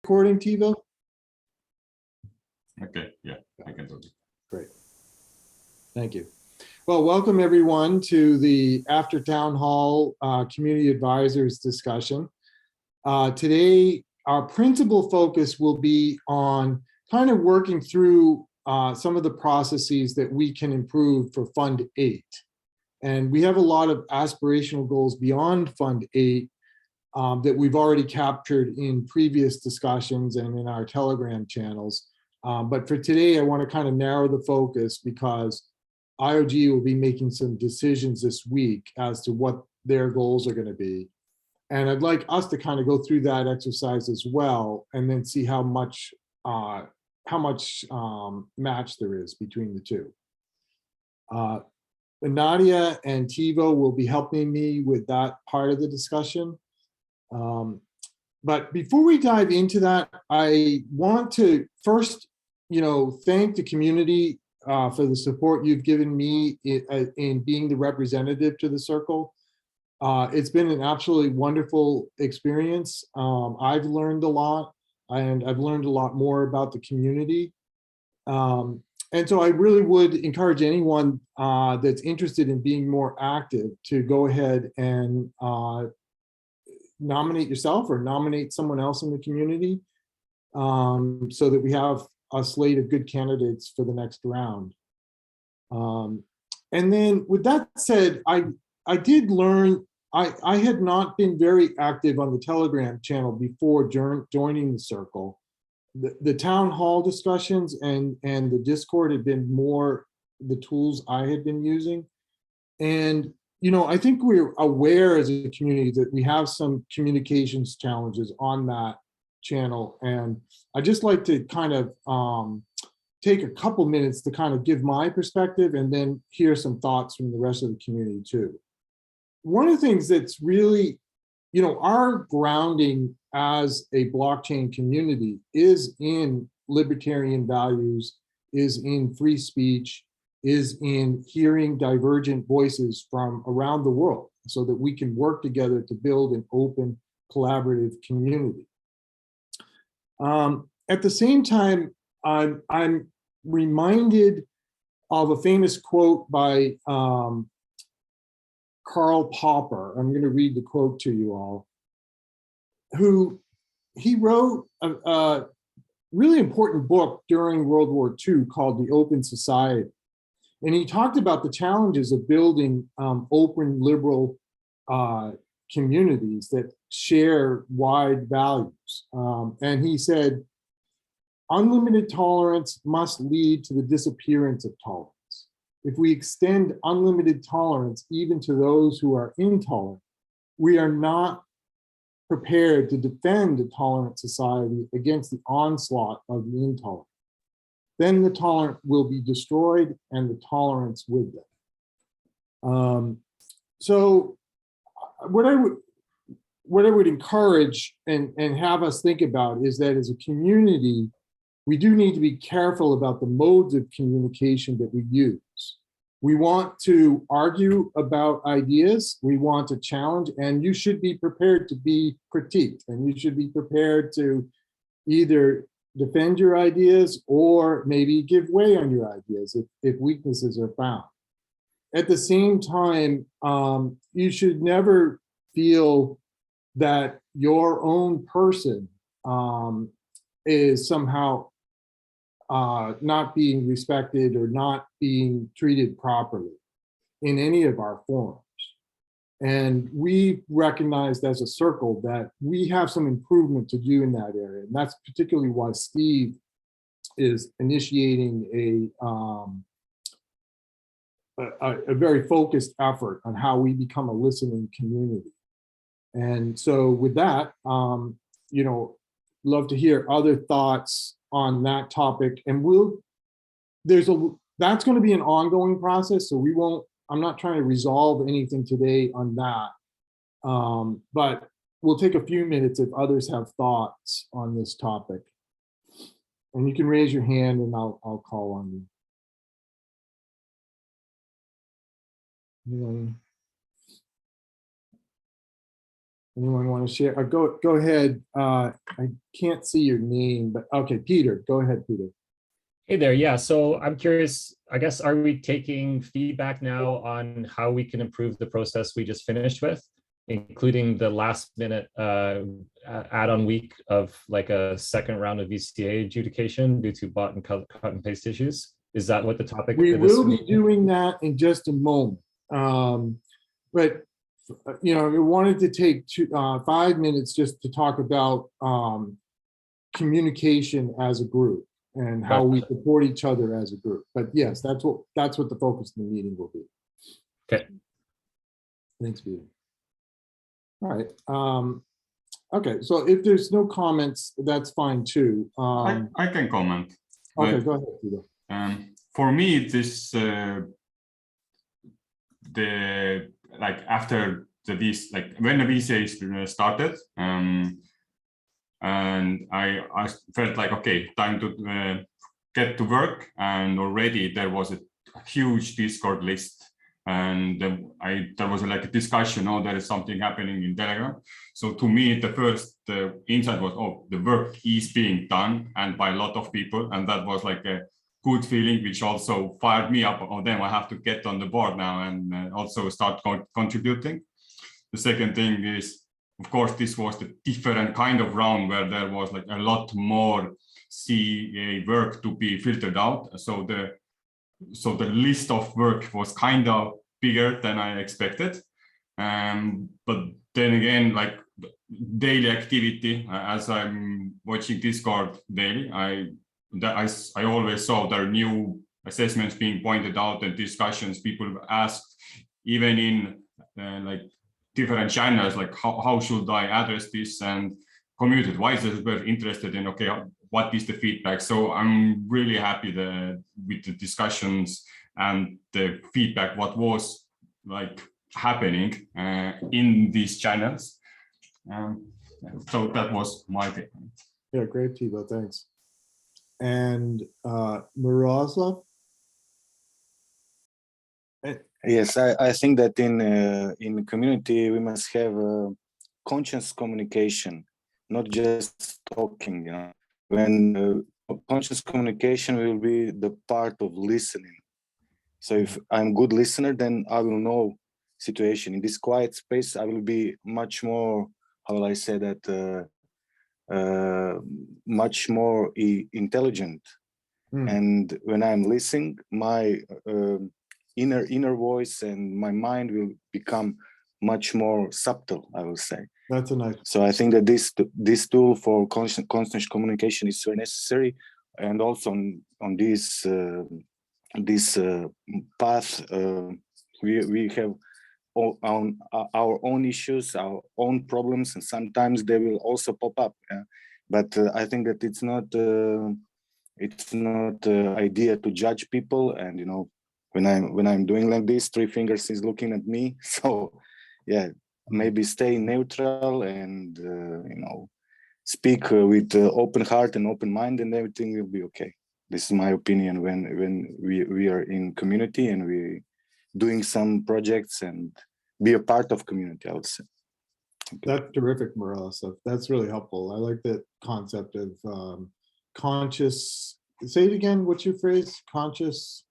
recording, Tubo? Okay, yeah, I can do it. Great. Thank you. Well, welcome everyone to the After Town Hall Community Advisors discussion. Today, our principal focus will be on kind of working through some of the processes that we can improve for Fund 8. And we have a lot of aspirational goals beyond Fund 8 that we've already captured in previous discussions and in our Telegram channels. But for today, I want to kind of narrow the focus because IOG will be making some decisions this week as to what their goals are going to be. And I'd like us to kind of go through that exercise as well, and then see how much match there is between the two. Nadia and Tubo will be helping me with that part of the discussion. But before we dive into that, I want to first, thank the community for the support you've given me in being the representative to the circle. It's been an absolutely wonderful experience. I've learned a lot, and I've learned a lot more about the community. And so I really would encourage anyone that's interested in being more active to go ahead and nominate yourself or nominate someone else in the community so that we have a slate of good candidates for the next round. And then with that said, I did learn, I had not been very active on the Telegram channel before joining the circle. The town hall discussions and the Discord had been more the tools I had been using. And, I think we're aware as a community that we have some communications challenges on that channel. And I just like to kind of take a couple minutes to kind of give my perspective and then hear some thoughts from the rest of the community too. One of the things that's really, our grounding as a blockchain community is in libertarian values, is in free speech, is in hearing divergent voices from around the world so that we can work together to build an open, collaborative community. At the same time, I'm reminded of a famous quote by Karl Popper. I'm going to read the quote to you all. He wrote a really important book during World War II called The Open Society. And he talked about the challenges of building open, liberal communities that share wide values. And he said, unlimited tolerance must lead to the disappearance of tolerance. If we extend unlimited tolerance even to those who are intolerant, we are not prepared to defend a tolerant society against the onslaught of the intolerant. Then the tolerant will be destroyed and the tolerance with them. So what I would encourage and have us think about is that as a community, we do need to be careful about the modes of communication that we use. We want to argue about ideas, we want to challenge, and you should be prepared to be critiqued, and you should be prepared to either defend your ideas or maybe give way on your ideas if weaknesses are found. At the same time, you should never feel that your own person is somehow not being respected or not being treated properly in any of our forums. And we recognized as a circle that we have some improvement to do in that area. And that's particularly why Steve is initiating a very focused effort on how we become a listening community. And so with that, love to hear other thoughts on that topic. And that's going to be an ongoing process. So I'm not trying to resolve anything today on that. But we'll take a few minutes if others have thoughts on this topic. And you can raise your hand and I'll call on you. Anyone want to share? Go ahead. I can't see your name, but okay, Peter, go ahead, Peter. Hey there, yeah. So I'm curious, I guess, are we taking feedback now on how we can improve the process we just finished with, including the last minute add-on week of like a second round of VCA adjudication due to bot and cut and paste issues? Is that what the topic We for this will be meeting? doing that in just a moment. But you know, we wanted to take 5 minutes just to talk about communication as a group and how we support each other as a group. But yes, that's what the focus of the meeting will be. Okay. Thanks, Peter. All right. Okay, so if there's no comments, that's fine too. I can comment. Okay, go ahead, Peter. For me, this after when the VCA started, and I felt like, okay, time to get to work, and already there was a huge Discord list, and there was like a discussion, oh, there is something happening in Telegram. So to me, the first insight was, oh, the work is being done and by a lot of people, and that was like a good feeling, which also fired me up. Oh, then I have to get on the board now and also start contributing. The second thing is, of course, this was the different kind of round where there was like a lot more CA work to be filtered out. So the list of work was kind of bigger than I expected. But then again, like daily activity, as I'm watching Discord daily, I always saw there are new assessments being pointed out and discussions people asked, even in like different channels, like how should I address this, and community advisors were interested in, okay, what is the feedback? So I'm really happy with the discussions and the feedback, what was like happening in these channels. So that was my take. Yeah, great, Tibo, thanks. And Miroslav? Yes, I think that in the community we must have conscious communication, not just talking. You know, when conscious communication will be the part of listening. So if I'm a good listener, then I will know situation. In this quiet space, I will be much more, how will I say that, much more intelligent. And when I'm listening, my inner voice and my mind will become much more subtle, I will say. That's a nice. So I think that this tool for constant communication is very necessary, and also on this path we have our own issues, our own problems, and sometimes they will also pop up. Yeah? But I think that it's not idea to judge people, and you know, when I'm doing like this, three fingers is looking at me. So yeah, maybe stay neutral and you know, speak with open heart and open mind, and everything will be okay. This is my opinion when we are in community and we doing some projects and be a part of community, I would say. Okay. That's terrific, Miroslav. That's really helpful. I like that concept of conscious. Say it again. What's your phrase? Conscious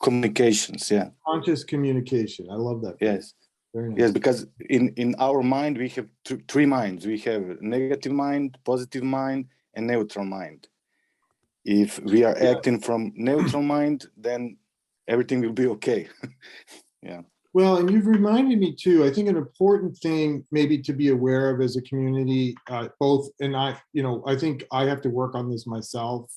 communications. Yeah. Conscious communication. I love that. Yes. Very nice. Yes, because in our mind we have three minds. We have negative mind, positive mind, and neutral mind. If we are acting from neutral mind, then everything will be okay. Yeah. Well, and you've reminded me too, I think an important thing maybe to be aware of as a community, both, and I think I have to work on this myself,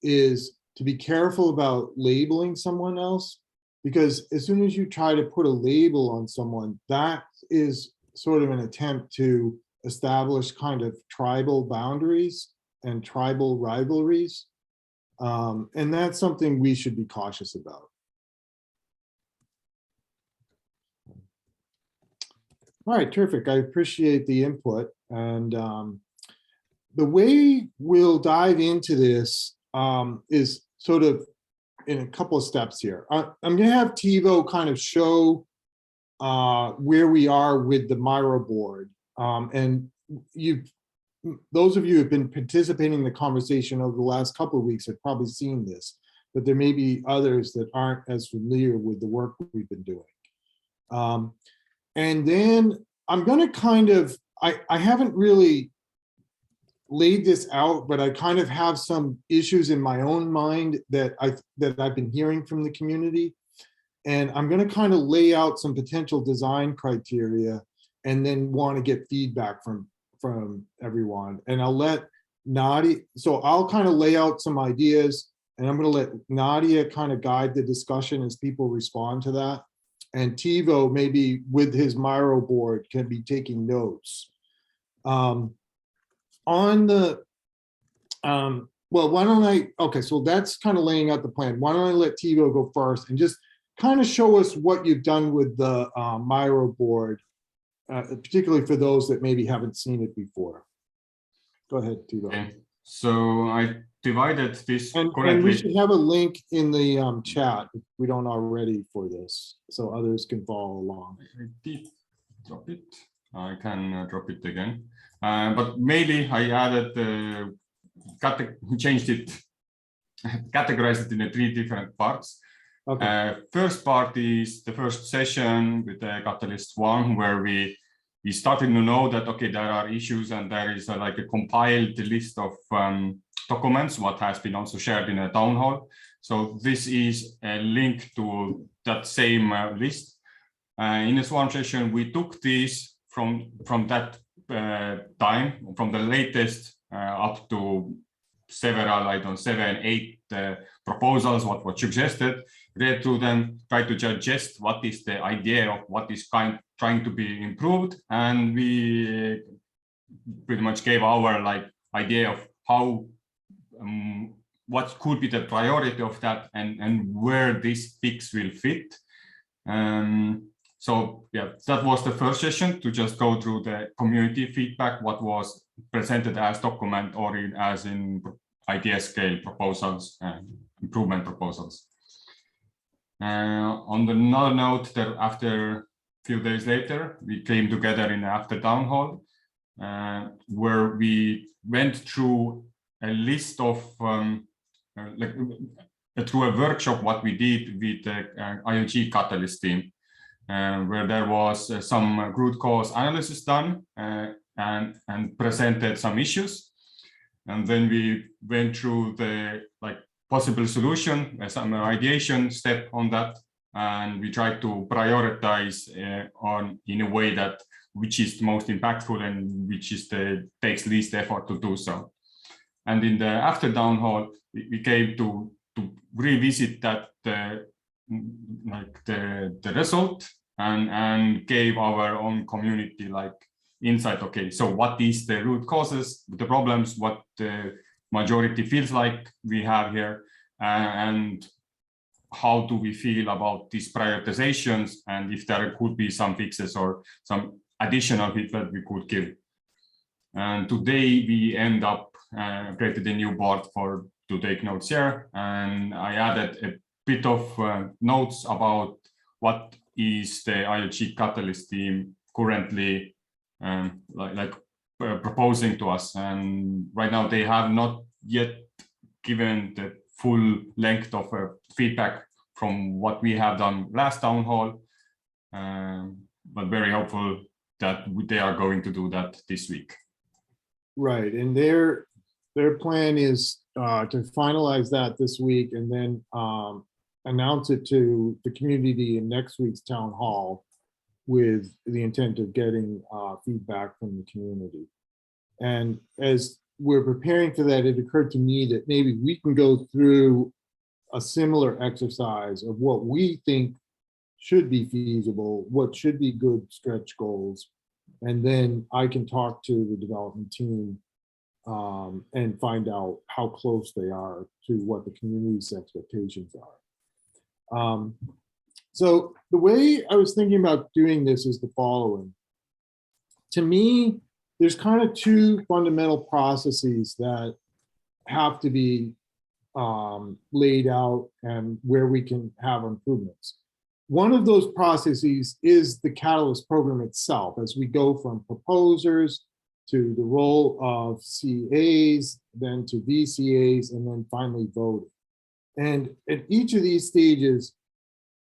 is to be careful about labeling someone else, because as soon as you try to put a label on someone, that is sort of an attempt to establish kind of tribal boundaries and tribal rivalries. And that's something we should be cautious about. All right, terrific. I appreciate the input. And the way we'll dive into this is sort of in a couple of steps here. I'm going to have Tivo kind of show where we are with the Miro board. And those of you who have been participating in the conversation over the last couple of weeks have probably seen this, but there may be others that aren't as familiar with the work we've been doing. And then I'm going to kind of, I haven't really laid this out, but I kind of have some issues in my own mind that I've been hearing from the community. And I'm going to kind of lay out some potential design criteria and then want to get feedback from everyone. And I'll let Nadia, so I'll kind of lay out some ideas and I'm going to let Nadia kind of guide the discussion as people respond to that. And Tivo, maybe with his Miro board, can be taking notes. Well, why don't okay, so that's kind of laying out the plan. Why don't I let Tivo go first and just kind of show us what you've done with the Miro board, particularly for those that maybe haven't seen it before. Go ahead, Tivo. Okay. So I divided this And correctly. we should have a link in the chat if we don't already for this, so others can follow along. I did drop it. I can drop it again. But mainly I added, changed it, categorized it in 3 different parts. Okay. First part is the first session with the Catalyst 1, where we started to know that, okay, there are issues and there is like a compiled list of documents, what has been also shared in a town hall. So this is a link to that same list. In this one session, we took this from that time, from the latest up to several, I don't know, 7, 8 proposals, what suggested, read through them, try to suggest what is the idea of what is trying to be improved, and we pretty much gave our idea of how what could be the priority of that and where this fix will fit. So yeah, that was the first session, to just go through the community feedback, what was presented as document or as in idea scale proposals and improvement proposals. On another note, that after a few days later, we came together in After Townhall, where we went through a list of through a workshop what we did with the IoT Catalyst team, where there was some root cause analysis done and presented some issues. And then we went through the possible solution, some ideation step on that, and we tried to prioritize in a way that which is the most impactful and which is takes least effort to do so. And in the After Townhall, we came to revisit that the result and gave our own community insight. Okay, so what is the root causes, the problems, what the majority feels like we have here, and how do we feel about these prioritizations, and if there could be some fixes or some additional feedback we could give. And today we end up created a new board to take notes here, and I added a bit of notes about what is the IoT Catalyst team currently proposing to us. And right now they have not yet given the full length of feedback from what we have done last town hall, but very hopeful that they are going to do that this week. Right, and their plan is to finalize that this week and then announce it to the community in next week's town hall, with the intent of getting feedback from the community. And as we're preparing for that, it occurred to me that maybe we can go through a similar exercise of what we think should be feasible, what should be good stretch goals, and then I can talk to the development team and find out how close they are to what the community's expectations are. So the way I was thinking about doing this is the following. To me, there's kind of 2 fundamental processes that have to be laid out and where we can have improvements. one of those processes is the Catalyst program itself, as we go from proposers to the role of CAs, then to VCAs, and then finally voting. And at each of these stages,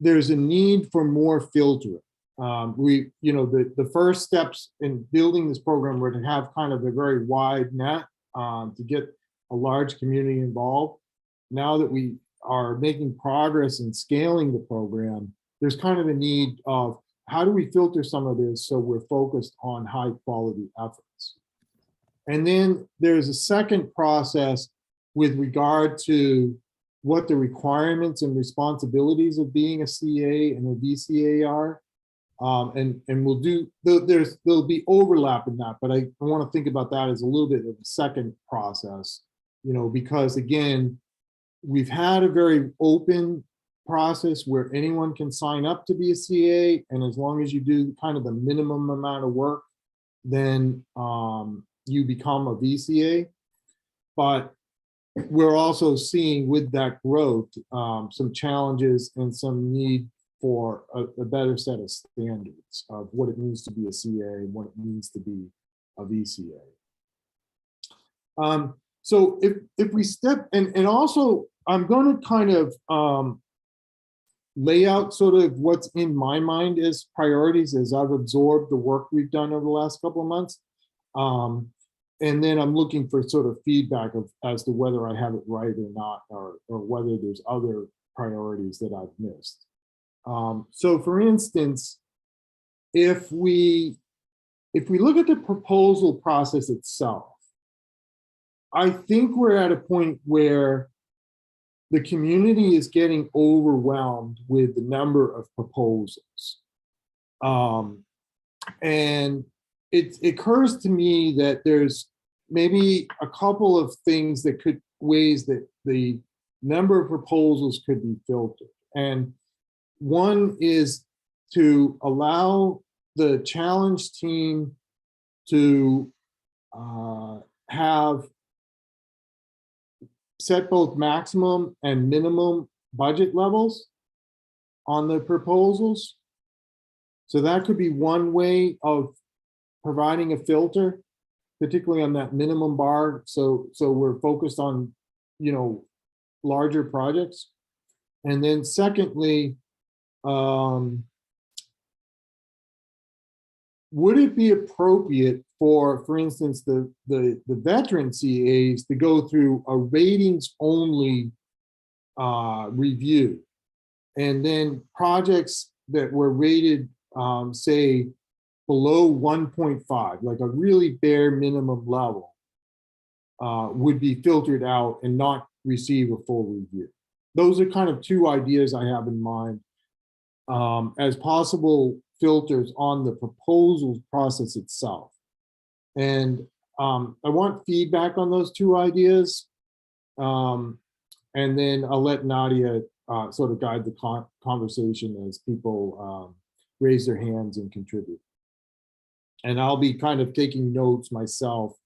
there's a need for more filtering. The first steps in building this program were to have kind of a very wide net to get a large community involved. Now that we are making progress in scaling the program, there's kind of a need of how do we filter some of this so we're focused on high quality efforts. And then there's a second process with regard to what the requirements and responsibilities of being a CA and a VCA are. And we'll do, there'll be overlap in that, but I want to think about that as a little bit of a second process, because again, we've had a very open process where anyone can sign up to be a CA, and as long as you do kind of the minimum amount of work, then you become a VCA. But we're also seeing with that growth some challenges and some need for a better set of standards of what it means to be a CA and what it means to be a VCA. So if we step, and also I'm going to kind of lay out sort of what's in my mind as priorities as I've absorbed the work we've done over the last couple of months. And then I'm looking for sort of feedback as to whether I have it right or not, or whether there's other priorities that I've missed. So for instance, if we look at the proposal process itself, I think we're at a point where the community is getting overwhelmed with the number of proposals. And it occurs to me that there's maybe a couple of things that ways that the number of proposals could be filtered. And one is to allow the challenge team to have set both maximum and minimum budget levels on the proposals. So that could be one way of providing a filter, particularly on that minimum bar. So we're focused on, larger projects. And then secondly, would it be appropriate for instance, the veteran CAs to go through a ratings only review, and then projects that were rated, say, below 1.5, like a really bare minimum level, would be filtered out and not receive a full review. Those are kind of two ideas I have in mind as possible filters on the proposal process itself. And I want feedback on those two ideas. And then I'll let Nadia sort of guide the conversation as people raise their hands and contribute. And I'll be kind of taking notes myself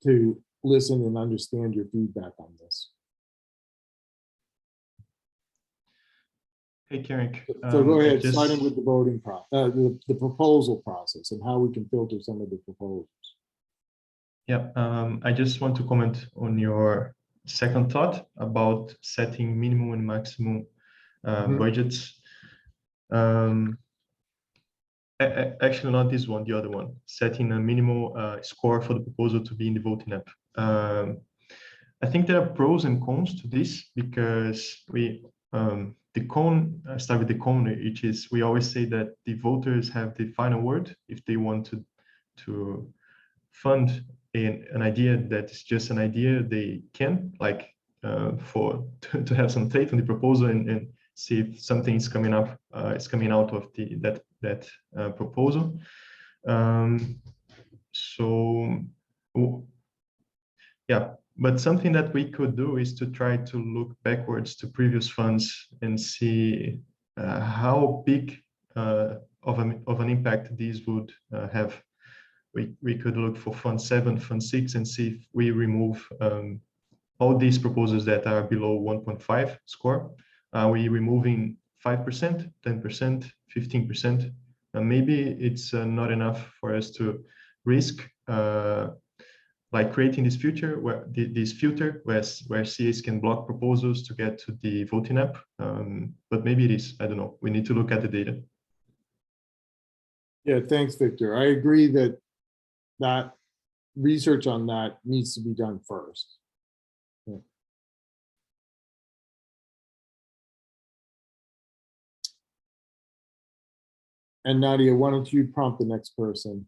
to listen and understand your feedback on this. Hey, Kenric. So go ahead, starting with the voting process, the proposal process, and how we can filter some of the proposals. Yeah, I just want to comment on your second thought about setting minimum and maximum budgets. Actually, not this one, the other one, setting a minimal score for the proposal to be in the voting app. I think there are pros and cons to this, because the con, I start with the con, which is we always say that the voters have the final word. If they want to fund an idea that is just an idea, they can, like to have some faith in the proposal and see if something is coming up, is coming out of that proposal. So yeah, but something that we could do is to try to look backwards to previous funds and see how big of an impact these would have. We could look for Fund 7, Fund 6, and see if we remove all these proposals that are below 1.5 score. Are we removing 5%, 10%, 15%. Maybe it's not enough for us to risk by creating this filter where where CAs can block proposals to get to the voting app. But maybe it is, I don't know. We need to look at the data. Yeah, thanks, Victor. I agree that that research on that needs to be done first. Yeah. And Nadia, why don't you prompt the next person?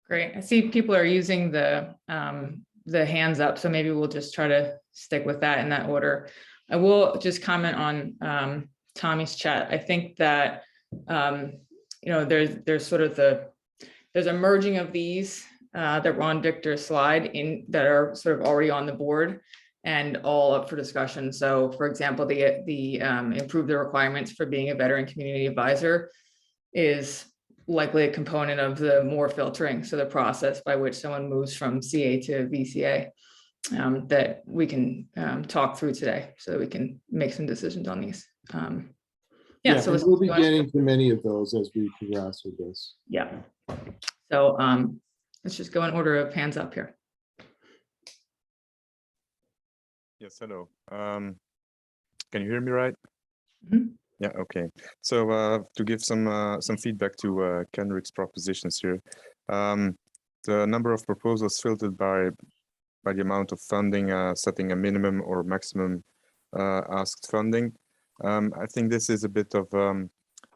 Great. I see people are using the hands up, so maybe we'll just try to stick with that in that order. I will just comment on Tommy's chat. I think that there's sort of there's a merging of these that were on Victor's slide in that are sort of already on the board and all up for discussion. So, for example, the improve the requirements for being a veteran community advisor is likely a component of the more filtering. So the process by which someone moves from CA to VCA that we can talk through today so that we can make some decisions on these. Yeah, so we'll be getting to many of those as we progress with this. Yeah. So let's just go in order of hands up here. Yes, hello. Can you hear me right? Mhm. Yeah, okay. So to give some feedback to Kenric's propositions here, the number of proposals filtered by the amount of funding, setting a minimum or maximum asked funding. I think this is a bit of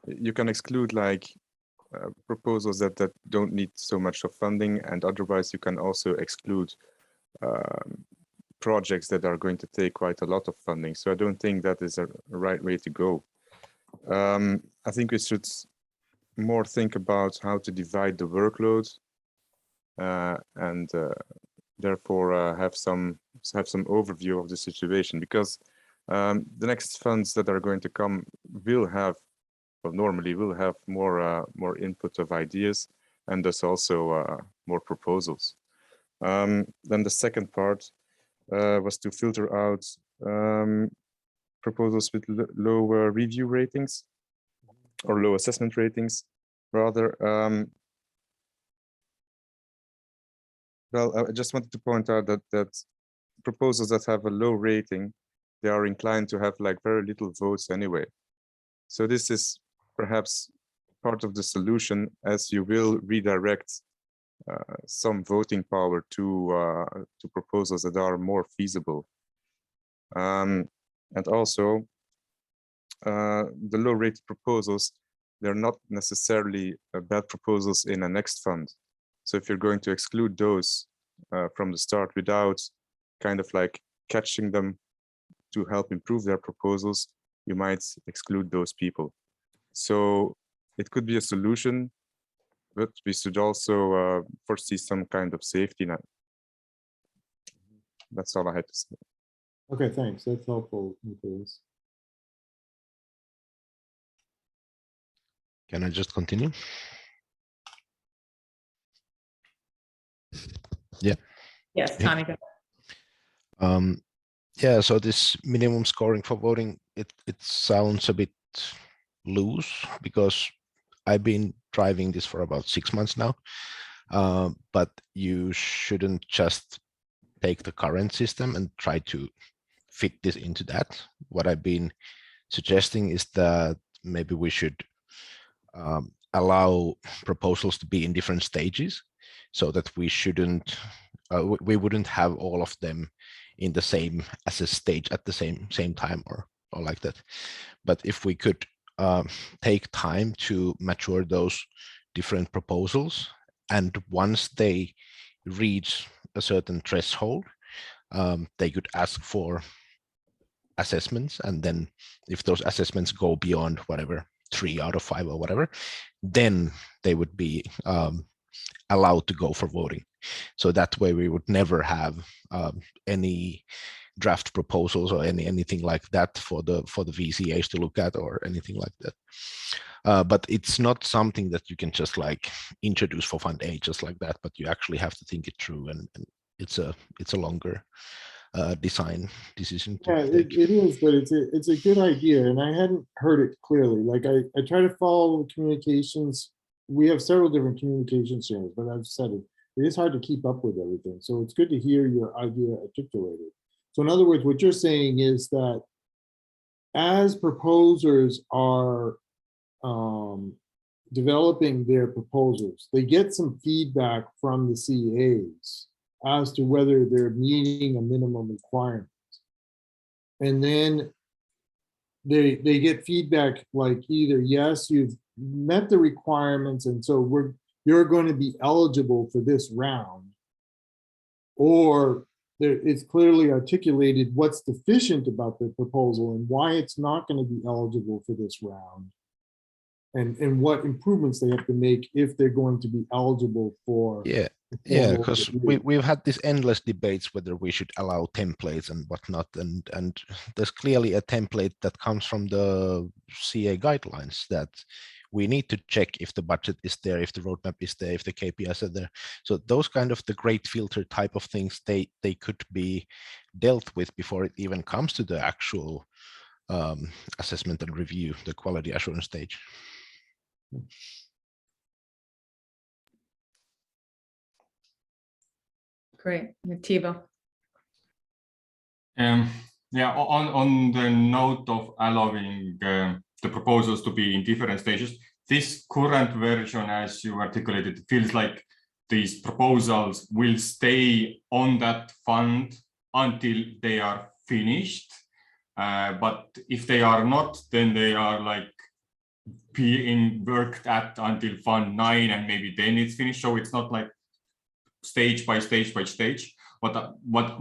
you can exclude like proposals that don't need so much of funding, and otherwise you can also exclude projects that are going to take quite a lot of funding. So I don't think that is a right way to go. I think we should more think about how to divide the workload and therefore have some overview of the situation, because the next funds that are going to come will have, well, normally will have more input of ideas and thus also more proposals. Then the second part was to filter out proposals with low review ratings or low assessment ratings, rather. Well, I just wanted to point out that proposals that have a low rating, they are inclined to have like very little votes anyway. So this is perhaps part of the solution, as you will redirect some voting power to proposals that are more feasible. And also, the low-rated proposals, they're not necessarily bad proposals in a next fund. So if you're going to exclude those from the start without kind of like catching them to help improve their proposals, you might exclude those people. So it could be a solution, but we should also foresee some kind of safety net. That's all I had to say. Okay, thanks. That's helpful, Nicholas. Can I just continue? Yeah. Yes, Tommy. Yeah, so this minimum scoring for voting, it sounds a bit loose because I've been driving this for about 6 months now, but you shouldn't just take the current system and try to fit this into that. What I've been suggesting is that maybe we should allow proposals to be in different stages, so that we shouldn't, we wouldn't have all of them in the same assess stage at the same time or like that. But if we could take time to mature those different proposals, and once they reach a certain threshold, they could ask for assessments, and then if those assessments go beyond whatever 3 out of 5 or whatever, then they would be allowed to go for voting. So that way we would never have any draft proposals or anything like that for the VCAs to look at or anything like that. But it's not something that you can just like introduce for Fund A just like that, but you actually have to think it through, and it's a longer design decision. To Yeah, take. it is, but it's a good idea, and I hadn't heard it clearly. Like I try to follow communications. We have several different communication channels, but I've said it is hard to keep up with everything. So it's good to hear your idea articulated. So in other words, what you're saying is that as proposers are developing their proposals, they get some feedback from the CAs as to whether they're meeting a minimum requirement. And then they get feedback like either, yes, you've met the requirements and so you're going to be eligible for this round, or it's clearly articulated what's deficient about the proposal and why it's not going to be eligible for this round, and what improvements they have to make if they're going to be eligible for. Yeah, because we've had these endless debates whether we should allow templates and whatnot, and there's clearly a template that comes from the CA guidelines that we need to check if the budget is there, if the roadmap is there, if the KPIs are there. So those kind of the great filter type of things, they could be dealt with before it even comes to the actual assessment and review, the quality assurance stage. Great, Tubo. Yeah, on the note of allowing the proposals to be in different stages, this current version, as you articulated, feels like these proposals will stay on that fund until they are finished. But if they are not, then they are like being worked at until fund 9, and maybe then it's finished. So it's not like stage by stage by stage. What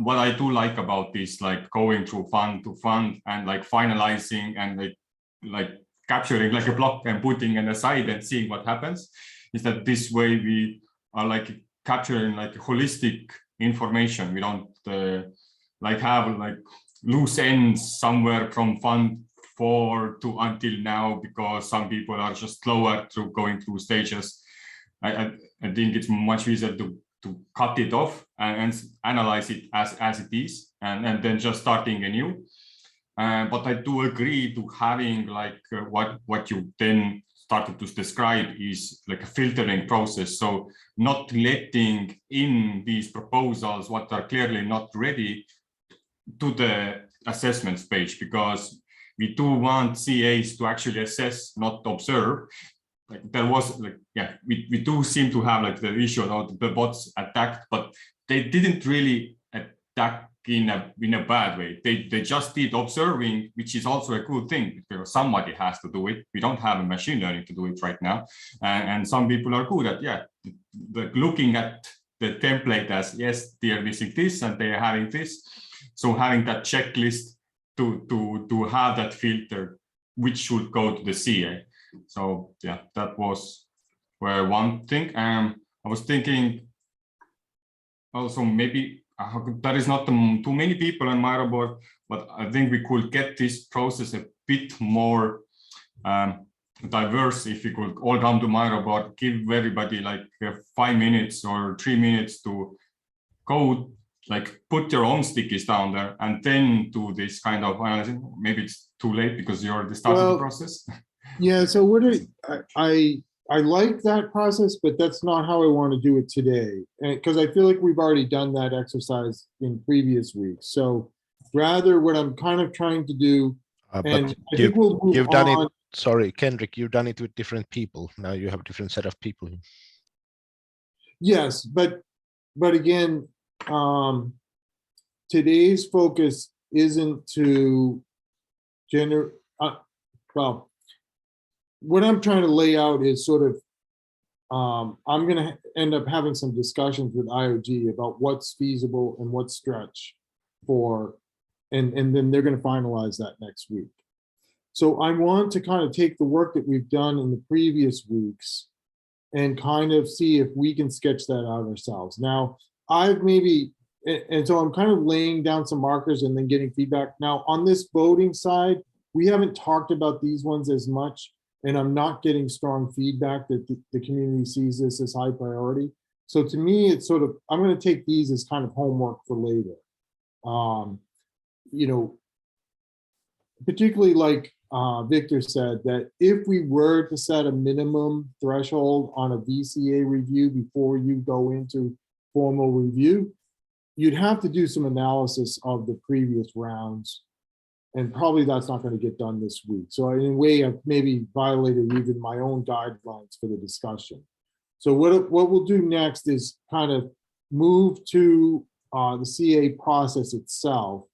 I do like about this, like going through fund to fund and like finalizing and like capturing like a block and putting it aside and seeing what happens, is that this way we are like capturing like holistic information. We don't like have like loose ends somewhere from fund 4 to until now, because some people are just slower through going through stages. I think it's much easier to cut it off and analyze it as it is, and then just starting anew. But I do agree to having like what you then started to describe is like a filtering process. So not letting in these proposals what are clearly not ready to the assessment stage, because we do want CAs to actually assess, not observe. Like there was like, yeah, we do seem to have like the issue of the bots attacked, but they didn't really attack in a bad way. They just did observing, which is also a good thing, because somebody has to do it. We don't have a machine learning to do it right now, and some people are good at looking at the template as, yes, they are missing this and they are having this. So having that checklist to have that filter, which should go to the CA. So yeah, that was one thing. I was thinking also maybe there is not too many people on my board, but I think we could get this process a bit more diverse if we could all come to my board, give everybody like 5 minutes or 3 minutes to go, like put your own stickies down there and then do this kind of analysis. Maybe it's too late because you already started the process. Yeah, so I like that process, but that's not how I want to do it today. And because I feel like we've already done that exercise in previous weeks. So rather what I'm kind of trying to do, and I think we'll move you've done on. it. Sorry, Kenric, you've done it with different people. Now you have a different set of people. Yes, but again, today's focus isn't to generate, well, what I'm trying to lay out is sort of, I'm going to end up having some discussions with IOG about what's feasible and what's stretch for, and then they're going to finalize that next week. So I want to kind of take the work that we've done in the previous weeks and kind of see if we can sketch that out ourselves. Now, I've maybe, and so I'm kind of laying down some markers and then getting feedback. Now, on this voting side, we haven't talked about these ones as much, and I'm not getting strong feedback that the community sees this as high priority. So to me, it's sort of, I'm going to take these as kind of homework for later. You know, particularly like Victor said, that if we were to set a minimum threshold on a VCA review before you go into formal review, you'd have to do some analysis of the previous rounds. And probably that's not going to get done this week. So in a way, I've maybe violated even my own guidelines for the discussion. So what we'll do next is kind of move to the CA process itself.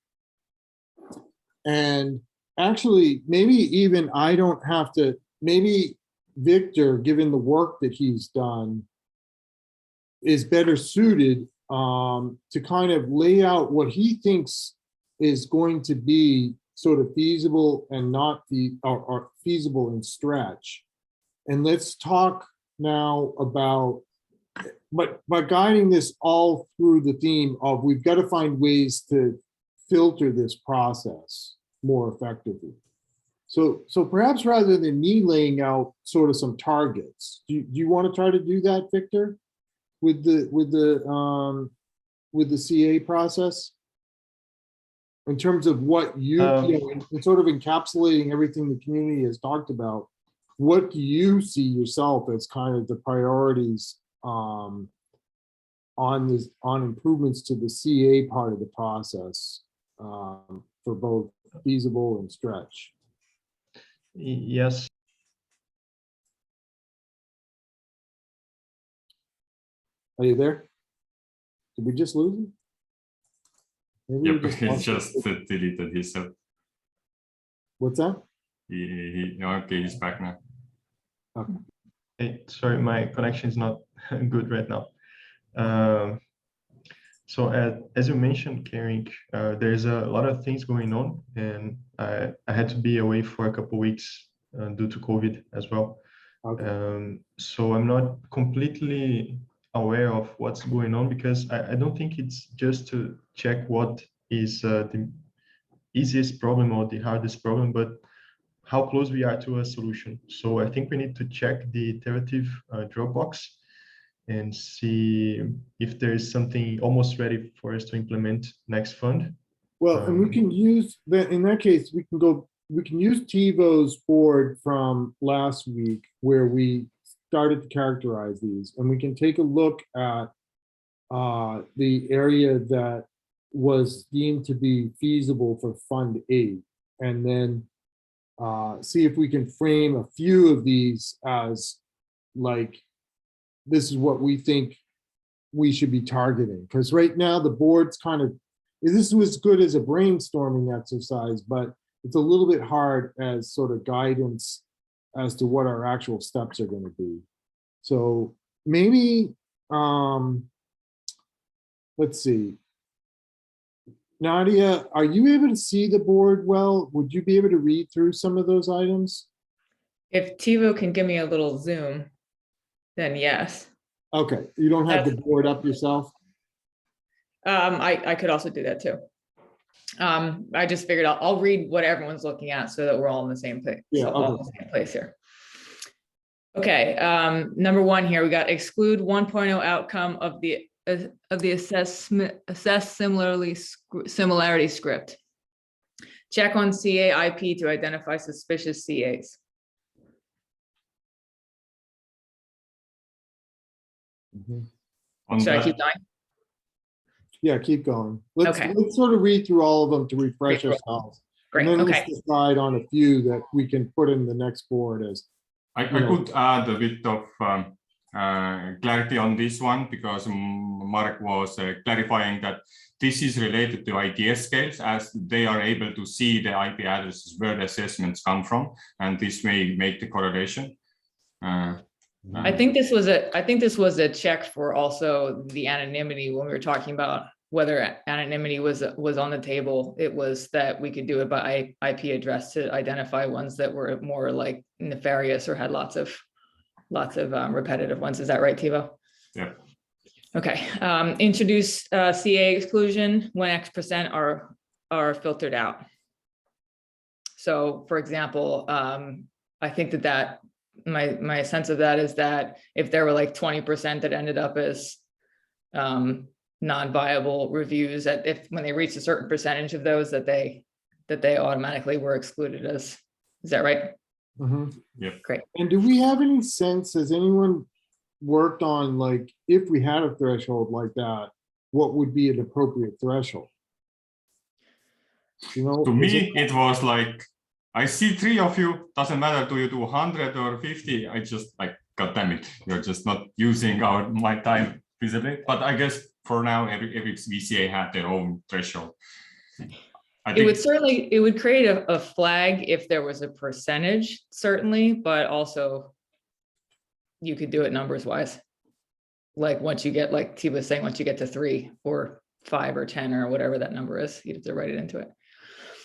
And actually, maybe even I don't have to, maybe Victor, given the work that he's done, is better suited to kind of lay out what he thinks is going to be sort of feasible and not or feasible and stretch. And let's talk now about, but by guiding this all through the theme of we've got to find ways to filter this process more effectively. So perhaps rather than me laying out sort of some targets, do you want to try to do that, Victor, with the CA process? In terms of what you know, in sort of encapsulating everything the community has talked about, what do you see yourself as kind of the priorities on improvements to the CA part of the process for both feasible and stretch? Yes. Are you there? Did we just lose him? Maybe Yep, we he lost just him. deleted himself. What's that? Okay, he's back now. Okay. Hey, sorry, my connection is not good right now. So as you mentioned, Kenric, there's a lot of things going on, and I had to be away for a couple of weeks due to COVID as well. Okay. So I'm not completely aware of what's going on, because I don't think it's just to check what is the easiest problem or the hardest problem, but how close we are to a solution. So I think we need to check the iterative Dropbox and see if there is something almost ready for us to implement next fund. Well, and we can use that. In that case, we can use Tivo's board from last week where we started to characterize these, and we can take a look at the area that was deemed to be feasible for Fund 8, and then see if we can frame a few of these as like, this is what we think we should be targeting. Because right now the board's kind of, this was good as a brainstorming exercise, but it's a little bit hard as sort of guidance as to what our actual steps are going to be. So maybe, let's see. Nadia, are you able to see the board well? Would you be able to read through some of those items? If Tivo can give me a little zoom, then yes. Okay, you don't have the board up yourself? I could also do that too. I just figured I'll read what everyone's looking at so that we're all in the same place. Yeah, so all in the same place here. Okay, number one here, we got exclude 1.0 outcome of the assess similarity script. Check on CA IP to identify suspicious CAs. Should I keep going? Yeah, keep going. Let's Okay. let's sort of read through all of them to refresh ourselves. Great. And then Okay. let's decide on a few that we can put in the next board as. I could add a bit of clarity on this one, because Mark was clarifying that this is related to IDS scales, as they are able to see the IP addresses where the assessments come from, and this may make the correlation. I think this was a check for also the anonymity when we were talking about whether anonymity was on the table. It was that we could do it by IP address to identify ones that were more like nefarious or had lots of repetitive ones. Is that right, Tivo? Yeah. Okay. Introduce CA exclusion when X% are filtered out. So, for example, I think that my sense of that is that if there were like 20% that ended up as non-viable reviews, that if when they reach a certain percentage of those, that they automatically were excluded as, is that right? Mhm. Great. And do we have any sense, has anyone worked on, like, if we had a threshold like that, what would be an appropriate threshold? You know, To is me, it was like, I see 3 of you, doesn't matter, do you do 100 or 50? I just like, God damn it, you're just not using my time visibly. But I guess for now, every VCA had their own threshold. It would certainly, it would create a flag if there was a percentage, certainly, but also you could do it numbers wise. Like once you get, like T was saying, once you get to 3 or 5 or 10 or whatever that number is, you have to write it into it.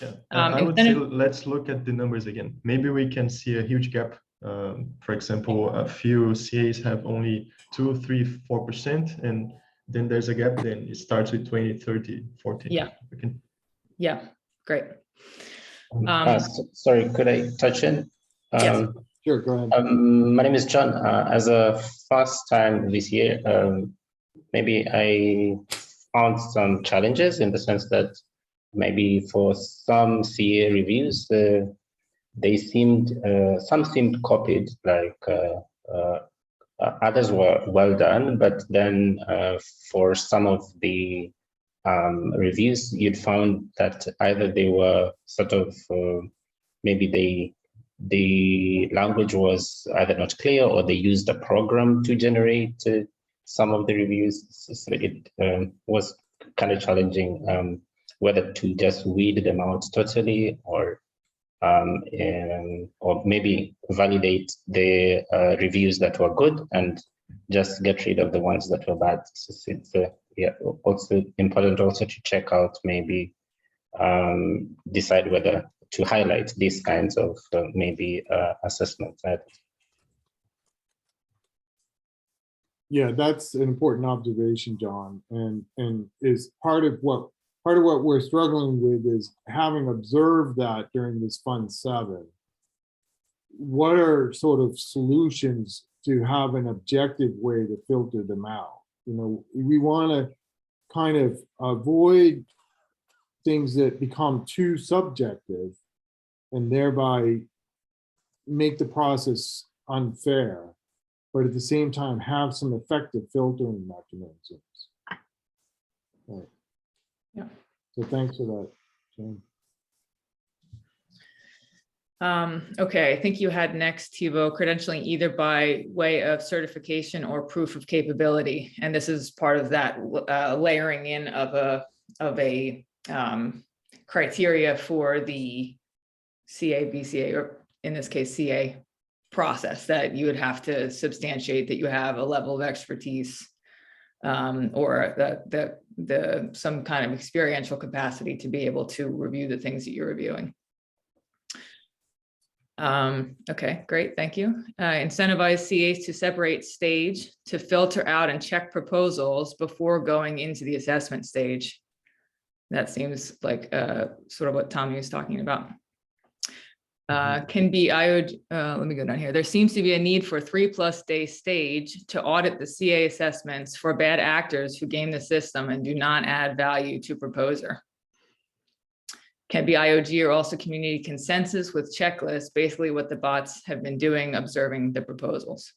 Yeah, I would say let's look at the numbers again. Maybe we can see a huge gap. For example, a few CAs have only 2, 3, 4%, and then there's a gap, then it starts with 20, 30, 40. Yeah. Yeah, great. Sorry, could I touch in? Yes. Sure, go ahead. My name is John. As a first-time VCA, maybe I found some challenges in the sense that maybe for some CA reviews, they seemed, some seemed copied, like others were well done, but then for some of the reviews, you'd found that either they were sort of, maybe the language was either not clear or they used a program to generate some of the reviews. So it was kind of challenging whether to just weed them out totally or maybe validate the reviews that were good and just get rid of the ones that were bad. So it's yeah, also important also to check out, maybe decide whether to highlight these kinds of maybe assessments. Yeah, that's an important observation, John, and is part of what we're struggling with is, having observed that during this Fund 7, what are sort of solutions to have an objective way to filter them out? You know, we want to kind of avoid things that become too subjective and thereby make the process unfair, but at the same time have some effective filtering mechanisms. Right. Yeah. So thanks for that, Jane. Okay, I think you had next, Tubo, credentialing either by way of certification or proof of capability. And this is part of that layering in of a criteria for the CA, BCA, or in this case, CA process, that you would have to substantiate that you have a level of expertise or some kind of experiential capacity to be able to review the things that you're reviewing. Okay, great, thank you. Incentivize CAs to separate stage, to filter out and check proposals before going into the assessment stage. That seems like sort of what Tommy was talking about. Can be let me go down here. There seems to be a need for 3+ day stage to audit the CA assessments for bad actors who game the system and do not add value to proposer. Can be IOG or also community consensus with checklists, basically what the bots have been doing, observing the proposals.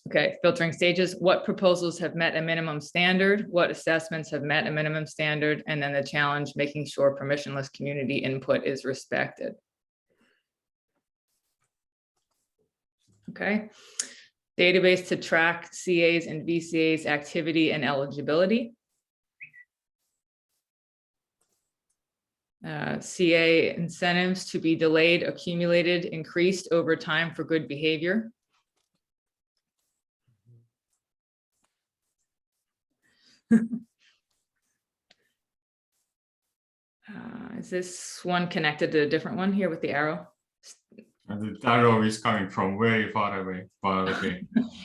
Okay, filtering stages, what proposals have met a minimum standard, what assessments have met a minimum standard, and then the challenge, making sure permissionless community input is respected. Okay, database to track CAs and VCAs activity and eligibility. CA incentives to be delayed, accumulated, increased over time for good behavior. Is this one connected to a different one here with the arrow? And the arrow is coming from very far away, but okay.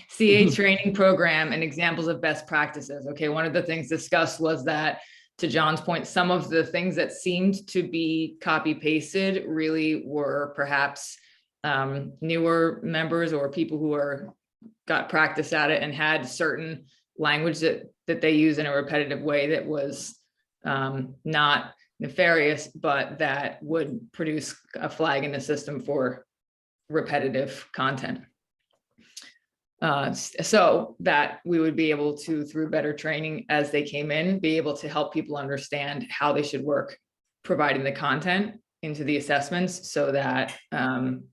CA training program and examples of best practices. Okay, one of the things discussed was that, to John's point, some of the things that seemed to be copy pasted really were perhaps newer members or people who got practice at it and had certain language that they use in a repetitive way that was not nefarious, but that would produce a flag in the system for repetitive content. So that we would be able to, through better training as they came in, be able to help people understand how they should work providing the content into the assessments, so that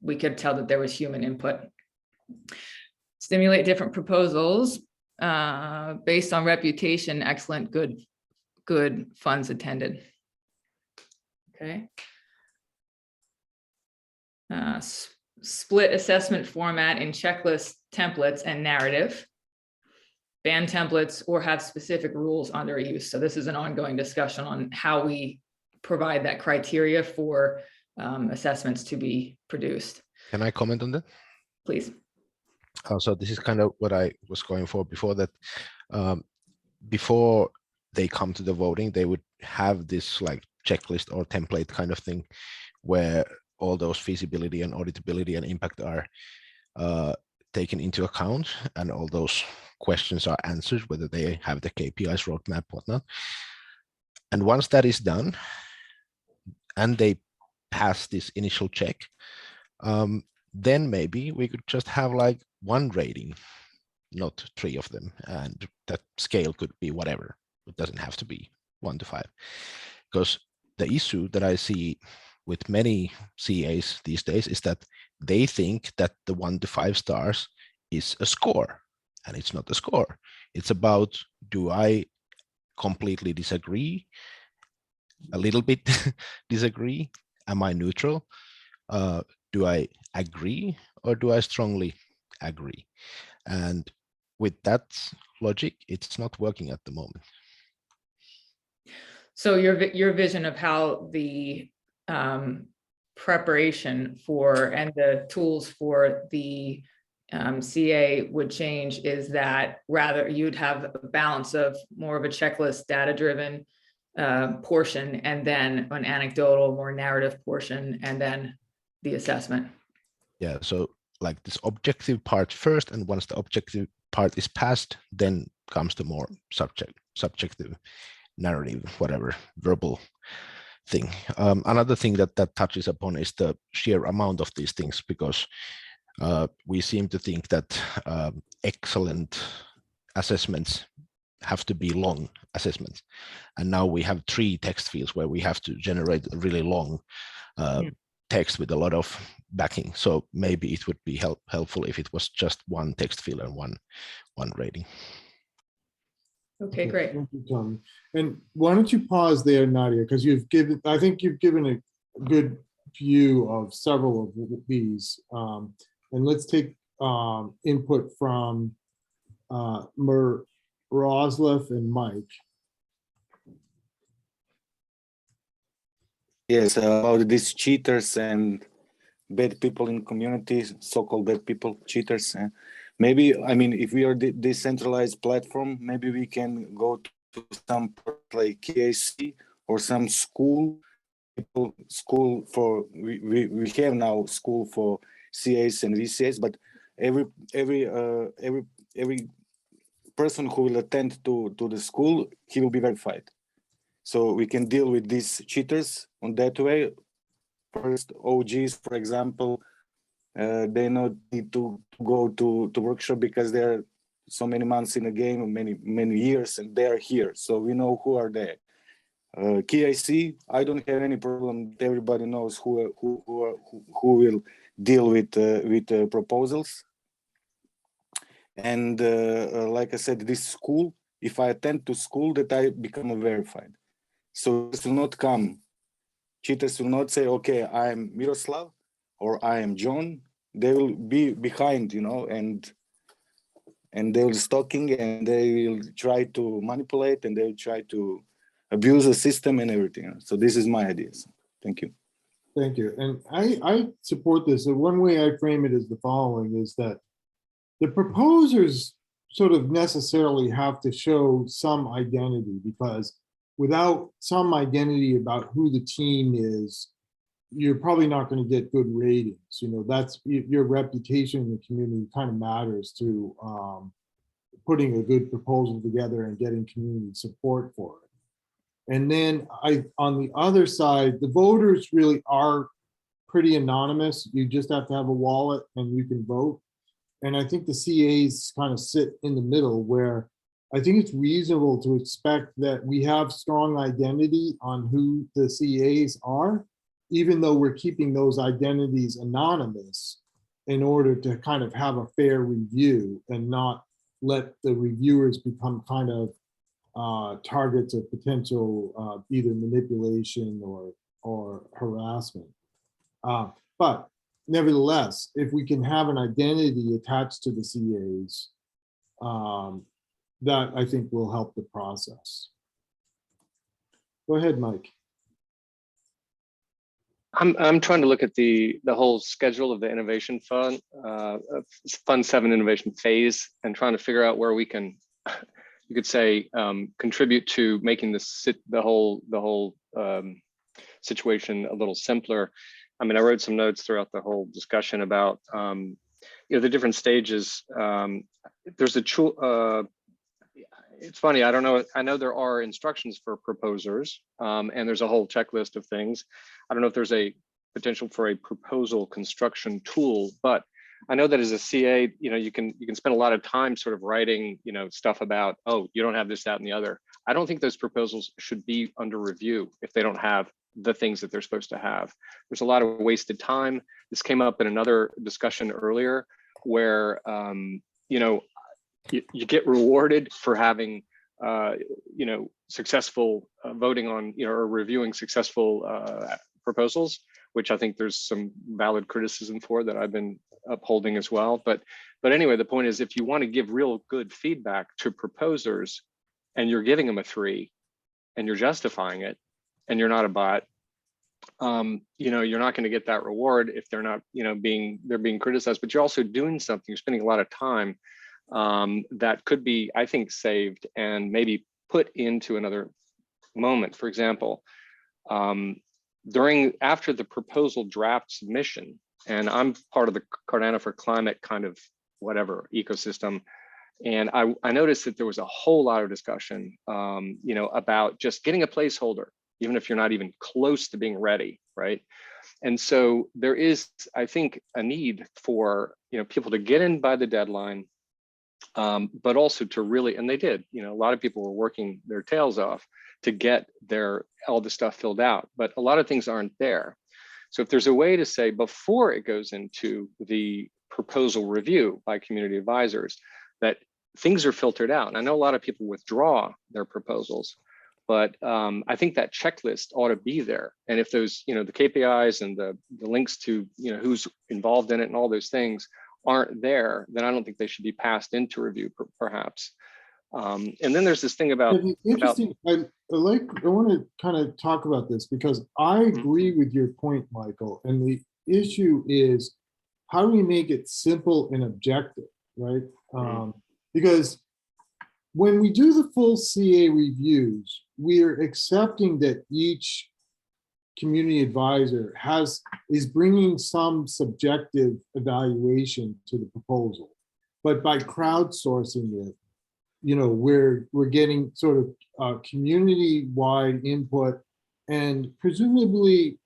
we could tell that there was human input. Stimulate different proposals based on reputation, excellent, good, funds attended. Okay. Split assessment format in checklist, templates, and narrative. Ban templates or have specific rules under use. So this is an ongoing discussion on how we provide that criteria for assessments to be produced. Can I comment on that? Please. So this is kind of what I was going for before that. Before they come to the voting, they would have this like checklist or template kind of thing where all those feasibility and auditability and impact are taken into account, and all those questions are answered, whether they have the KPIs, roadmap, whatnot. And once that is done, and they pass this initial check, then maybe we could just have like one rating, not 3 of them, and that scale could be whatever. It doesn't have to be 1 to 5, because the issue that I see with many CAs these days is that they think that the 1 to 5 stars is a score, and it's not a score. It's about, do I completely disagree, a little bit disagree, am I neutral, do I agree, or do I strongly agree? And with that logic, it's not working at the moment. So your vision of how the preparation for and the tools for the CA would change is that rather you'd have a balance of more of a checklist, data-driven portion, and then an anecdotal, more narrative portion, and then the assessment. Yeah, so like this objective part first, and once the objective part is passed, then comes the more subjective narrative, whatever, verbal thing. Another thing that touches upon is the sheer amount of these things, because we seem to think that excellent assessments have to be long assessments, and now we have 3 text fields where we have to generate a really long text with a lot of backing. So maybe it would be helpful if it was just 1 text field and one rating. Okay, great. Thank you, Tommy. And why don't you pause there, Nadia, because I think you've given a good view of several of these. And let's take input from Miroslav and Mike. Yes, about these cheaters and bad people in communities, so-called bad people, cheaters. Maybe, I mean, if we are the decentralized platform, maybe we can go to some like KAC or some school for, we have now school for CAs and VCAs, but every person who will attend to the school, he will be verified. So we can deal with these cheaters on that way. First, OGs, for example, they not need to go to workshop because they're so many months in a game, many years, and they are here. So we know who are there. KIC, I don't have any problem. Everybody knows who will deal with proposals. And like I said, this school, if I attend to school, that I become a verified. So this will not come. Cheaters will not say, okay, I am Miroslav or I am John. They will be behind, you know, and they will stalking, and they will try to manipulate, and they will try to abuse the system and everything. So this is my idea. So thank you. Thank you. And I support this. And one way I frame it is the following, is that the proposers sort of necessarily have to show some identity, because without some identity about who the team is, you're probably not going to get good ratings. You know, that's your reputation in the community kind of matters to putting a good proposal together and getting community support for it. And then on the other side, the voters really are pretty anonymous. You just have to have a wallet and you can vote. And I think the CAs kind of sit in the middle, where I think it's reasonable to expect that we have strong identity on who the CAs are, even though we're keeping those identities anonymous in order to kind of have a fair review and not let the reviewers become kind of targets of potential either manipulation or harassment. But nevertheless, if we can have an identity attached to the CAs, that I think will help the process. Go ahead, Mike. I'm trying to look at the whole schedule of the innovation fund, Fund 7 innovation phase, and trying to figure out where we can, you could say, contribute to making the whole situation a little simpler. I mean, I wrote some notes throughout the whole discussion about the different stages. There's a it's funny, I don't know. I know there are instructions for proposers, and there's a whole checklist of things. I don't know if there's a potential for a proposal construction tool, but I know that as a CA, you can spend a lot of time sort of writing, stuff about, oh, you don't have this, that, and the other. I don't think those proposals should be under review if they don't have the things that they're supposed to have. There's a lot of wasted time. This came up in another discussion earlier where, you get rewarded for having, successful voting on, or reviewing successful proposals, which I think there's some valid criticism for that I've been upholding as well. But anyway, the point is, if you want to give real good feedback to proposers and you're giving them a 3 and you're justifying it and you're not a bot, you're not going to get that reward if they're not, they're being criticized, but you're also doing something, you're spending a lot of time that could be, I think, saved and maybe put into another moment. For example, after the proposal draft submission, and I'm part of the Cardano for Climate kind of whatever ecosystem, and I noticed that there was a whole lot of discussion, about just getting a placeholder, even if you're not even close to being ready, right? And so there is, I think, a need for people to get in by the deadline, but also to really, and they did, a lot of people were working their tails off to get all the stuff filled out, but a lot of things aren't there. So if there's a way to say before it goes into the proposal review by community advisors, that things are filtered out. And I know a lot of people withdraw their proposals, but I think that checklist ought to be there. And if those, the KPIs and the links to, who's involved in it and all those things aren't there, then I don't think they should be passed into review, perhaps. And then there's this thing about interesting. I want to kind of talk about this because I agree with your point, Michael. And the issue is, how do we make it simple and objective, right? Because when we do the full CA reviews, we are accepting that each community advisor is bringing some subjective evaluation to the proposal, but by crowdsourcing it, we're getting sort of community-wide input, and presumably,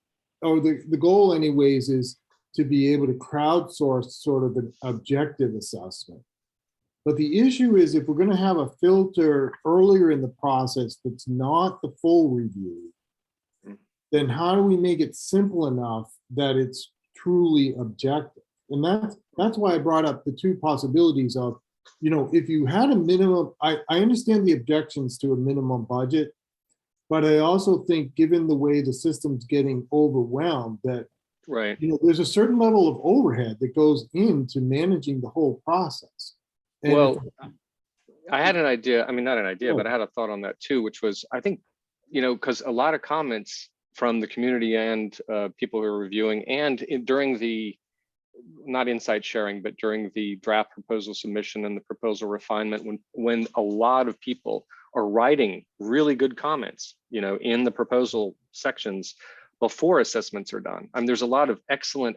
or the goal anyways, is to be able to crowdsource sort of an objective assessment. But the issue is, if we're going to have a filter earlier in the process that's not the full review, then how do we make it simple enough that it's truly objective? And that's why I brought up the two possibilities of, if you had a minimum, I understand the objections to a minimum budget, but I also think, given the way the system's getting overwhelmed, that right, there's a certain level of overhead that goes into managing the whole process. And well, I had an idea. I mean, not an idea, but I had a thought on that too, which was, I think, because a lot of comments from the community and people who are reviewing, and during the, not insight sharing, but during the draft proposal submission and the proposal refinement, when a lot of people are writing really good comments, in the proposal sections, before assessments are done. I mean, there's a lot of excellent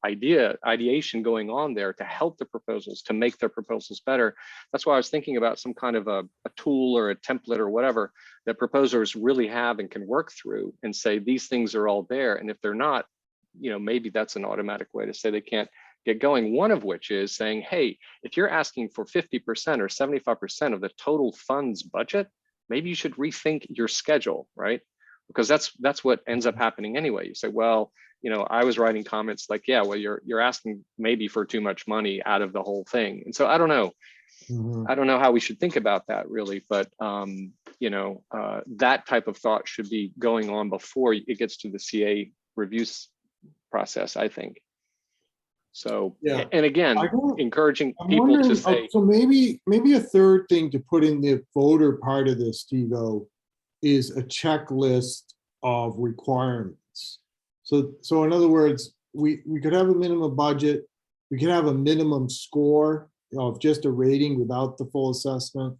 ideation going on there to help the proposals, to make their proposals better. That's why I was thinking about some kind of a tool or a template or whatever that proposers really have and can work through and say, these things are all there. And if they're not, you know, maybe that's an automatic way to say they can't get going. One of which is saying, hey, if you're asking for 50% or 75% of the total funds budget, maybe you should rethink your schedule, right? Because that's what ends up happening anyway. You say, well, you know, I was writing comments like, yeah, well, you're asking maybe for too much money out of the whole thing. And so I don't know. I don't know how we should think about that really, but you know, that type of thought should be going on before it gets to the CA reviews process, I think. So, Yeah. and again, encouraging I'm people wondering, to say, so maybe a third thing to put in the voter part of this, Tivo, is a checklist of requirements. So in other words, we could have a minimum budget, we could have a minimum score of just a rating without the full assessment.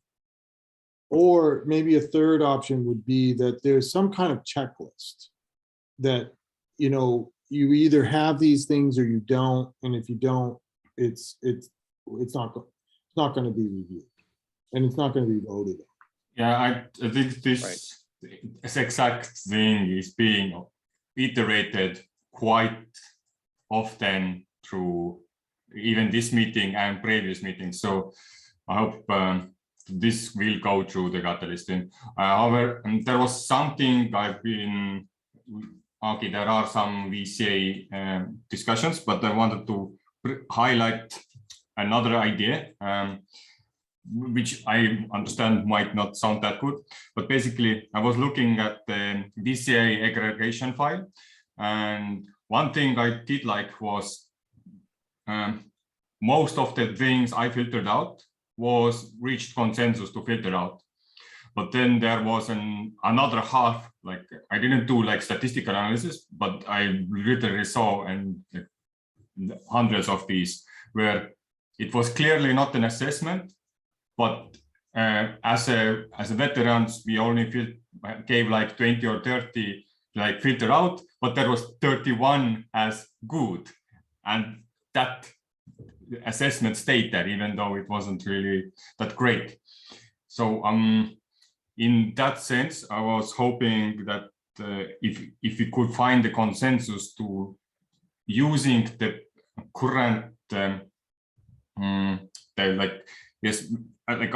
Or maybe a third option would be that there's some kind of checklist that, you know, you either have these things or you don't, and if you don't, it's not going to be reviewed, and it's not going to be voted on. Yeah, I think this exact thing is being iterated quite often through even this meeting and previous meetings. So I hope this will go through the Catalyst. However, there was something I've been, okay, there are some VCA discussions, but I wanted to highlight another idea, which I understand might not sound that good, but basically I was looking at the VCA aggregation file, and one thing I did like was most of the things I filtered out was reached consensus to filter out. But then there was another half, like I didn't do like statistical analysis, but I literally saw and hundreds of these where it was clearly not an assessment, but as a veterans, we only gave like 20 or 30 like filter out, but there was 31 as good, and that assessment stayed there even though it wasn't really that great. So in that sense, I was hoping that if we could find the consensus to using the current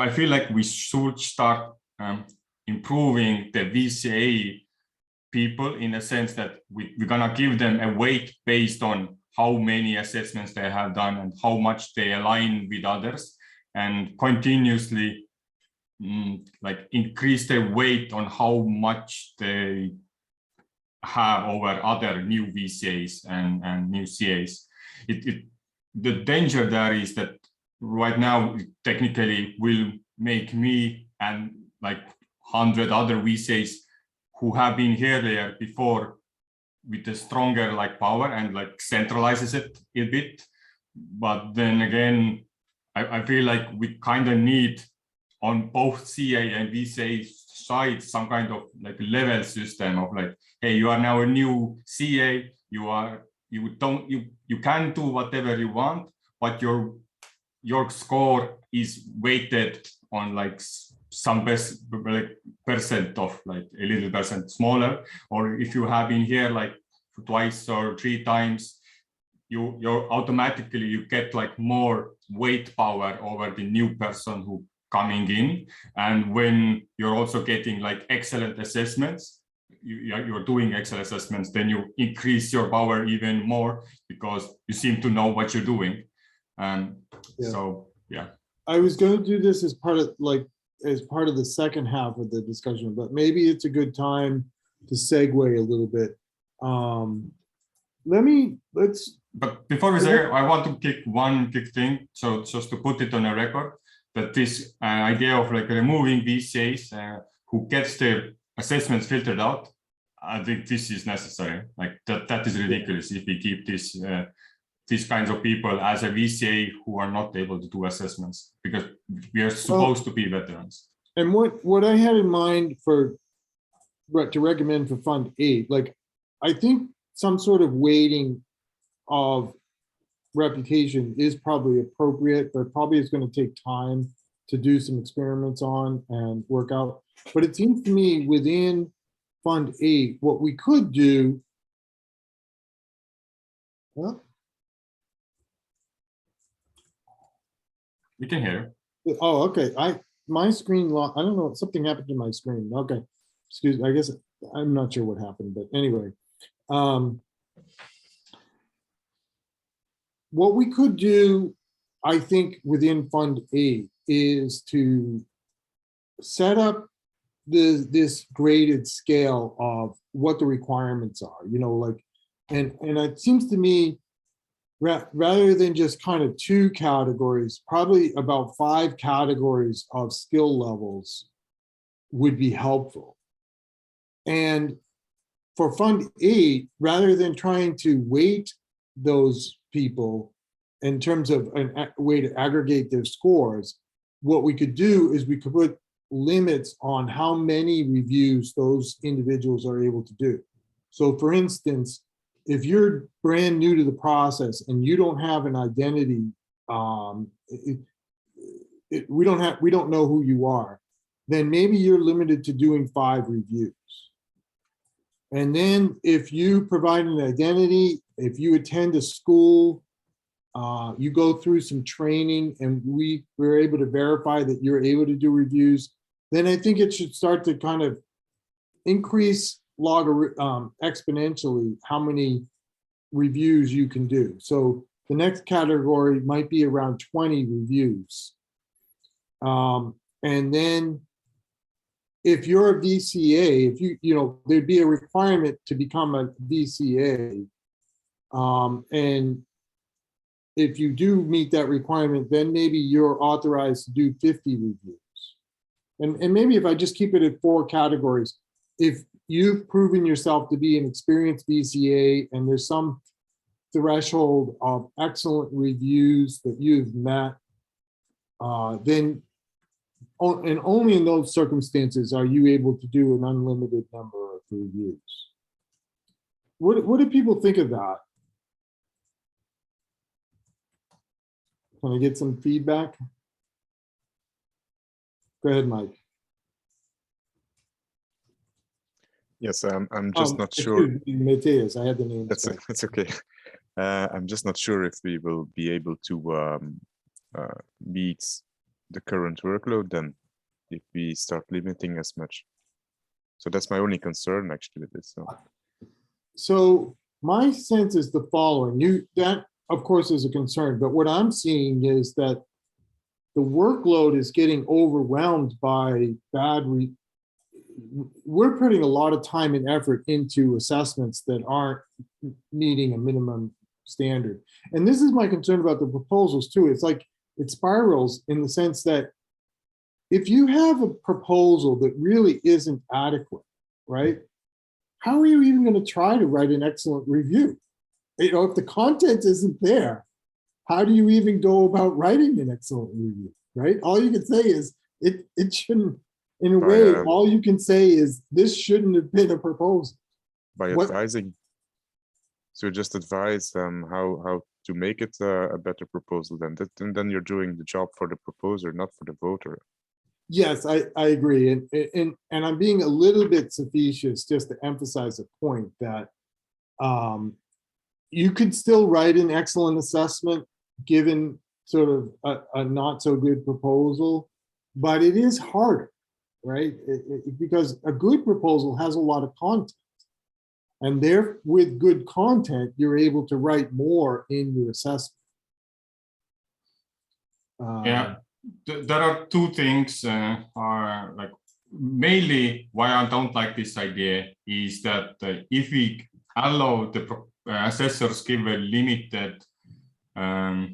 I feel like we should start improving the VCA people in a sense that we're gonna give them a weight based on how many assessments they have done and how much they align with others, and continuously like increase their weight on how much they have over other new VCAs and new CAs. The danger there is that right now it technically will make me and like 100 other VCAs who have been here there before with a stronger like power and like centralizes it a bit. But then again, I feel like we kind of need on both CA and VCA sides some kind of like level system of like, hey, you are now a new CA, you can do whatever you want, but your score is weighted on like some percent of like a little percent smaller, or if you have been here like twice or 3 times, you're automatically you get like more weight power over the new person who coming in. And when you're also getting like excellent assessments, you're doing excellent assessments, then you increase your power even more because you seem to know what you're doing. So yeah, I was going to do this as part of the second half of the discussion, but maybe it's a good time to segue a little bit. But before we say, I want to kick one thing. So just to put it on a record, that this idea of like removing VCAs who gets their assessments filtered out, I think this is necessary. Like that is ridiculous if we keep this these kinds of people as a VCA who are not able to do assessments, because we are supposed to be veterans. And what I had in mind to recommend for Fund 8, like I think some sort of weighting of reputation is probably appropriate, but probably is going to take time to do some experiments on and work out. But it seems to me within Fund 8, what we could do, well, We can hear you. oh, okay. My screen locked. I don't know. Something happened to my screen. Okay. Excuse me. I guess I'm not sure what happened, but anyway. What we could do, I think, within Fund 8 is to set up this graded scale of what the requirements are, you know, like, and it seems to me, rather than just kind of 2 categories, probably about 5 categories of skill levels would be helpful. And for Fund 8, rather than trying to weight those people in terms of a way to aggregate their scores, what we could do is we could put limits on how many reviews those individuals are able to do. So for instance, if you're brand new to the process and you don't have an identity, we don't know who you are, then maybe you're limited to doing 5 reviews. And then if you provide an identity, if you attend a school, you go through some training and we're able to verify that you're able to do reviews, then I think it should start to kind of increase exponentially how many reviews you can do. So the next category might be around 20 reviews. And then if you're a VCA, if you know, there'd be a requirement to become a VCA. And if you do meet that requirement, then maybe you're authorized to do 50 reviews. And maybe if I just keep it at 4 categories, if you've proven yourself to be an experienced VCA and there's some threshold of excellent reviews that you've met, then and only in those circumstances are you able to do an unlimited number of reviews. What do people think of that? Can I get some feedback? Go ahead, Mike. Yes, I'm just not sure. Mateus, I had the name. That's okay. I'm just not sure if we will be able to meet the current workload then if we start limiting as much. So that's my only concern actually with this. So my sense is the following. That of course is a concern, but what I'm seeing is that the workload is getting overwhelmed by we're putting a lot of time and effort into assessments that aren't meeting a minimum standard. And this is my concern about the proposals too. It's like it spirals in the sense that if you have a proposal that really isn't adequate, right? How are you even going to try to write an excellent review? You know, if the content isn't there, how do you even go about writing an excellent review, right? All you can say is it shouldn't, in a way, all you can say is this shouldn't have been a proposal. By advising, so just advise how to make it a better proposal then you're doing the job for the proposer, not for the voter. Yes, I agree. And I'm being a little bit facetious just to emphasize a point that you could still write an excellent assessment given sort of a not so good proposal, but it is harder, right? Because a good proposal has a lot of content. And there, with good content, you're able to write more in your assessment. Yeah, there are 2 things are like mainly why I don't like this idea is that if we allow the assessors give a limited or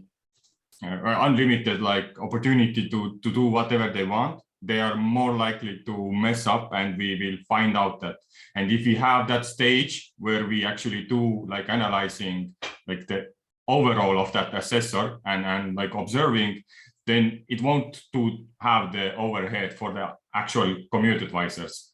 unlimited like opportunity to do whatever they want, they are more likely to mess up, and we will find out that. And if we have that stage where we actually do like analyzing like the overall of that assessor and like observing, then it won't to have the overhead for the actual commute advisors.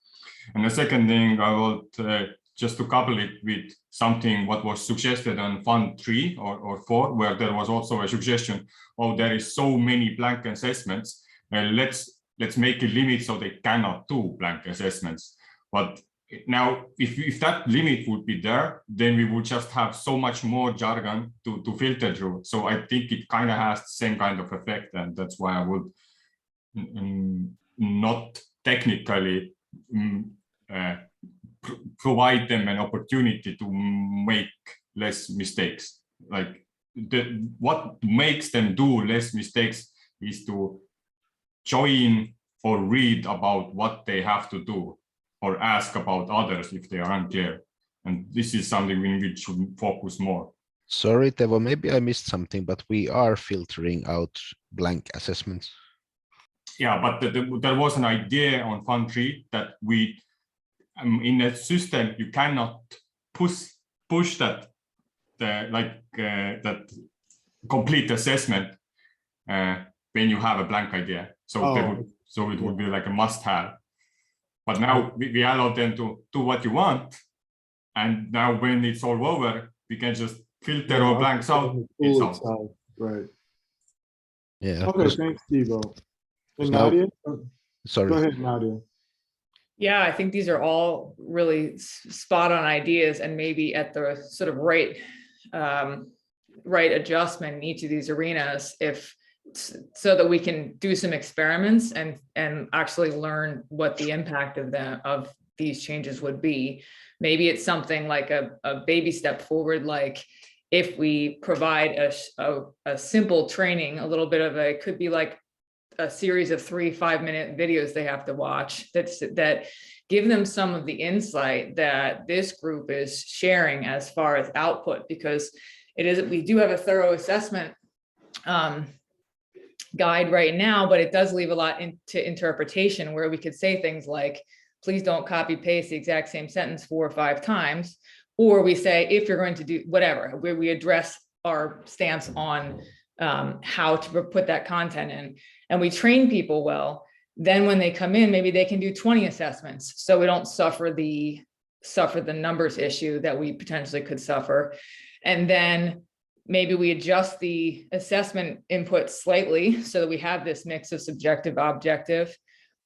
And the second thing I would just to couple it with something what was suggested on Fund 3 or 4, where there was also a suggestion, oh, there is so many blank assessments, let's make a limit so they cannot do blank assessments. But now, if that limit would be there, then we would just have so much more jargon to filter through. So I think it kind of has the same kind of effect, and that's why I would not technically provide them an opportunity to make less mistakes. Like what makes them do less mistakes is to join or read about what they have to do, or ask about others if they are unclear. And this is something we should focus more. Sorry, Tavo, maybe I missed something, but we are filtering out blank assessments. Yeah, but there was an idea on Fund 3 that we, in a system, you cannot push that, that complete assessment when you have a blank idea. So, so it would be like a must-have. But now we allow them to do what you want. And now when it's all over, we can just filter all blanks out. Right. Yeah. Okay, thanks, Tivo. And now, Nadia? Sorry. Go ahead, Nadia. Yeah, I think these are all really spot on ideas, and maybe at the sort of right adjustment in each of these arenas, so that we can do some experiments and actually learn what the impact of these changes would be. Maybe it's something like a baby step forward, like if we provide a simple training, a little bit of it could be like a series of 3 5-minute videos they have to watch that give them some of the insight that this group is sharing as far as output, because we do have a thorough assessment guide right now, but it does leave a lot to interpretation, where we could say things like, please don't copy paste the exact same sentence 4 or 5 times, or we say, if you're going to do whatever, where we address our stance on how to put that content in, and we train people well, then when they come in, maybe they can do 20 assessments, so we don't suffer the numbers issue that we potentially could suffer. And then maybe we adjust the assessment input slightly so that we have this mix of subjective, objective.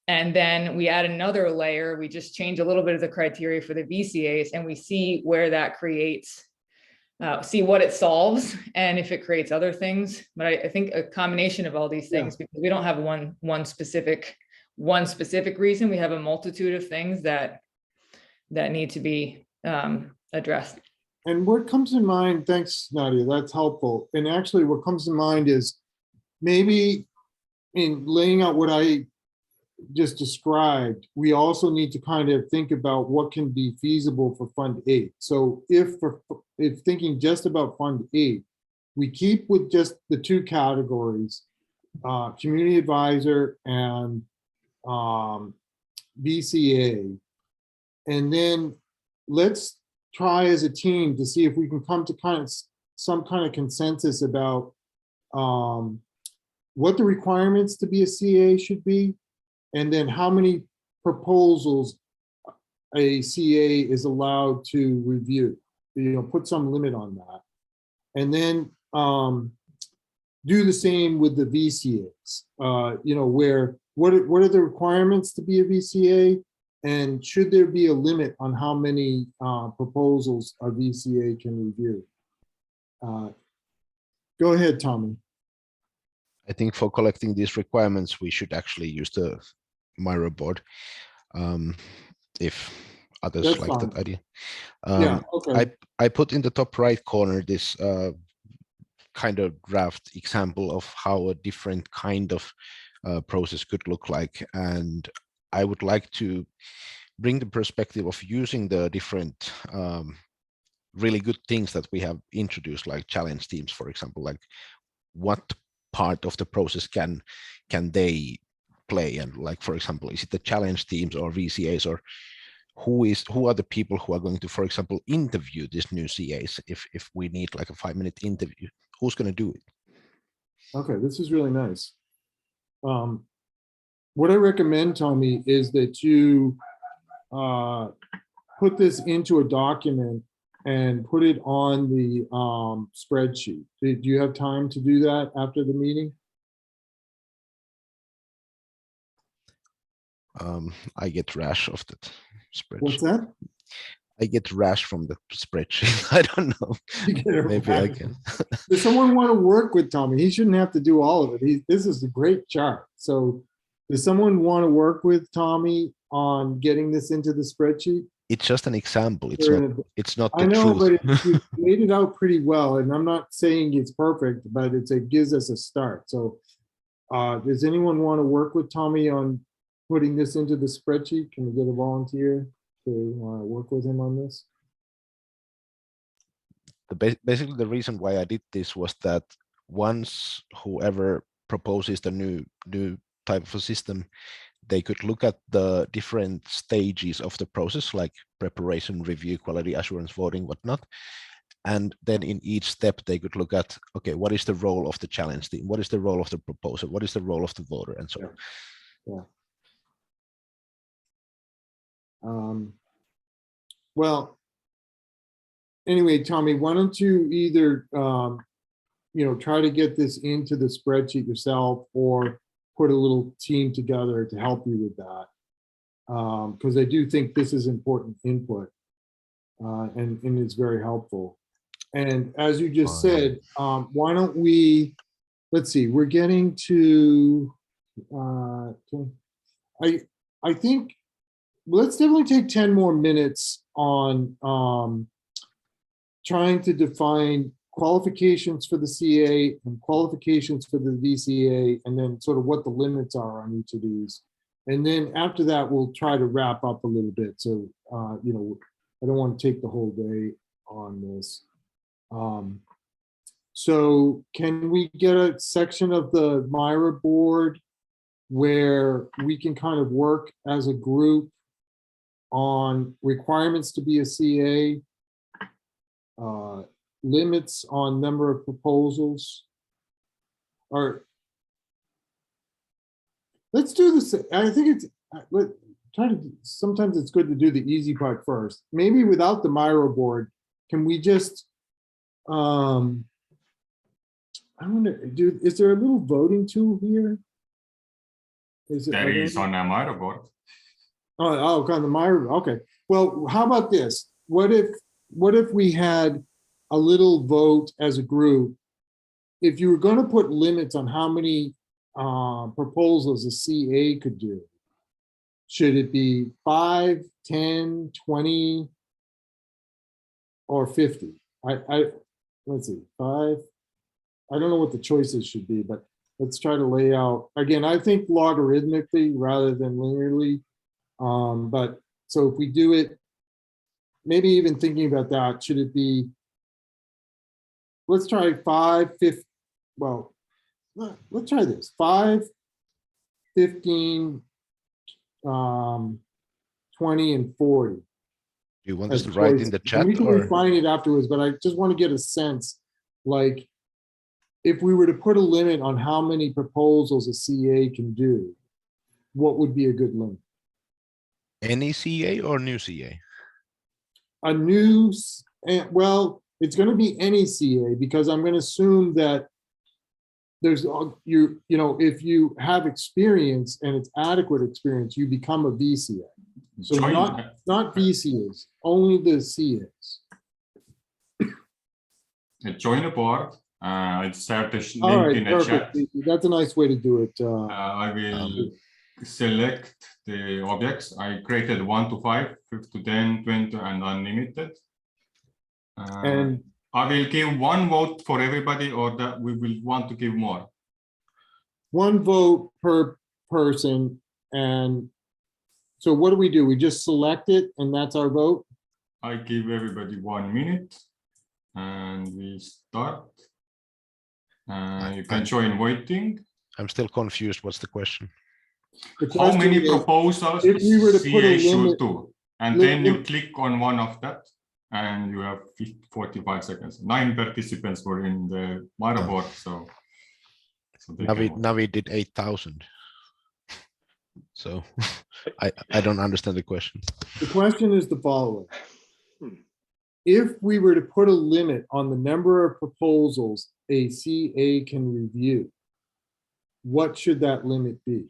And then we add another layer. We just change a little bit of the criteria for the VCAs, and we see where that creates, see what it solves, and if it creates other things. But I think a combination of all these things, because we don't have one specific reason. We have a multitude of things that need to be addressed. And what comes to mind, thanks, Nadia, that's helpful. And actually what comes to mind is maybe in laying out what I just described, we also need to kind of think about what can be feasible for Fund 8. So if thinking just about Fund 8, we keep with just the 2 categories, community advisor and VCA. And then let's try as a team to see if we can come to some kind of consensus about what the requirements to be a CA should be, and then how many proposals a CA is allowed to review. Put some limit on that. And then do the same with the VCAs, where what are the requirements to be a VCA? And should there be a limit on how many proposals a VCA can review? Go ahead, Tommy. I think for collecting these requirements, we should actually use the Miro board, if others That's like fine. that idea. Yeah, okay. I put in the top right corner this kind of draft example of how a different kind of process could look like. And I would like to bring the perspective of using the different really good things that we have introduced, like challenge teams, for example, like what part of the process can they play, and like, for example, is it the challenge teams or VCAs, or who are the people who are going to, for example, interview these new CAs if we need like a 5-minute interview? Who's going to do it? Okay, this is really nice. What I recommend, Tommy, is that you put this into a document and put it on the spreadsheet. Do you have time to do that after the meeting? I get rash of that What's spreadsheet. that? I get rash from the spreadsheet. I don't know. You get a Maybe I rash. can. Does someone want to work with Tommy? He shouldn't have to do all of it. This is a great chart. So does someone want to work with Tommy on getting this into the spreadsheet? It's just an example. It's Or not. in a- It's not I the know, truth. but you laid it out pretty well, and I'm not saying it's perfect, but it gives us a start. So does anyone want to work with Tommy on putting this into the spreadsheet? Can we get a volunteer to work with him on this? Basically, the reason why I did this was that once whoever proposes the new type of a system, they could look at the different stages of the process, like preparation, review, quality assurance, voting, whatnot. And then in each step, they could look at, okay, what is the role of the challenge team? What is the role of the proposer? What is the role of the voter? And so on. Yeah. Well, anyway, Tommy, why don't you either, try to get this into the spreadsheet yourself or put a little team together to help you with that. Because I do think this is important input and it's very helpful. And as you just said, why don't we, let's see, we're getting to, I think, let's definitely take 10 more minutes on trying to define qualifications for the CA and qualifications for the VCA, and then sort of what the limits are on each of these. And then after that, we'll try to wrap up a little bit. So, I don't want to take the whole day on this. So can we get a section of the Myra board where we can kind of work as a group on requirements to be a CA, limits on number of proposals, or let's do this. I think sometimes it's good to do the easy part first. Maybe without the Myra board, can we just, I wonder, is there a little voting tool here? There is on a Myra board. Oh, on the Myra, okay. Well, how about this? What if we had a little vote as a group? If you were going to put limits on how many proposals a CA could do, should it be 5, 10, 20, or 50? Let's see, 5. I don't know what the choices should be, but let's try to lay out. Again, I think logarithmically rather than linearly. But so if we do it, maybe even thinking about that, should it be, let's try 5, 50, well, let's try this, 5, 15, 20, and 40. You want as us to write in choices. the And chat we can or? refine it afterwards, but I just want to get a sense, like, if we were to put a limit on how many proposals a CA can do, what would be a good limit? Any CA or new CA? A new, well, it's going to be any CA because I'm going to assume that there's, if you have experience and it's adequate experience, you become a VCA. So not VCAs, only the CAs. Join a board. Insert a link All right, in the perfect. chat. That's a nice way to do it. I will select the objects. I created 1 to 5, 5 to 10, 20, and unlimited. And I will give 1 vote for everybody, or that we will want to give more. 1 vote per person. And so what do? We just select it and that's our vote? I give everybody 1 minute and we start. You can join waiting. I'm still confused. What's the question? How many proposals if we were to put a CA should limit, do? And then you click on one of that and you have 45 seconds. 9 participants were in the Myra board, so Navi did 8,000. So I don't understand the question. The question is the following. Hmm. If we were to put a limit on the number of proposals a CA can review, what should that limit be?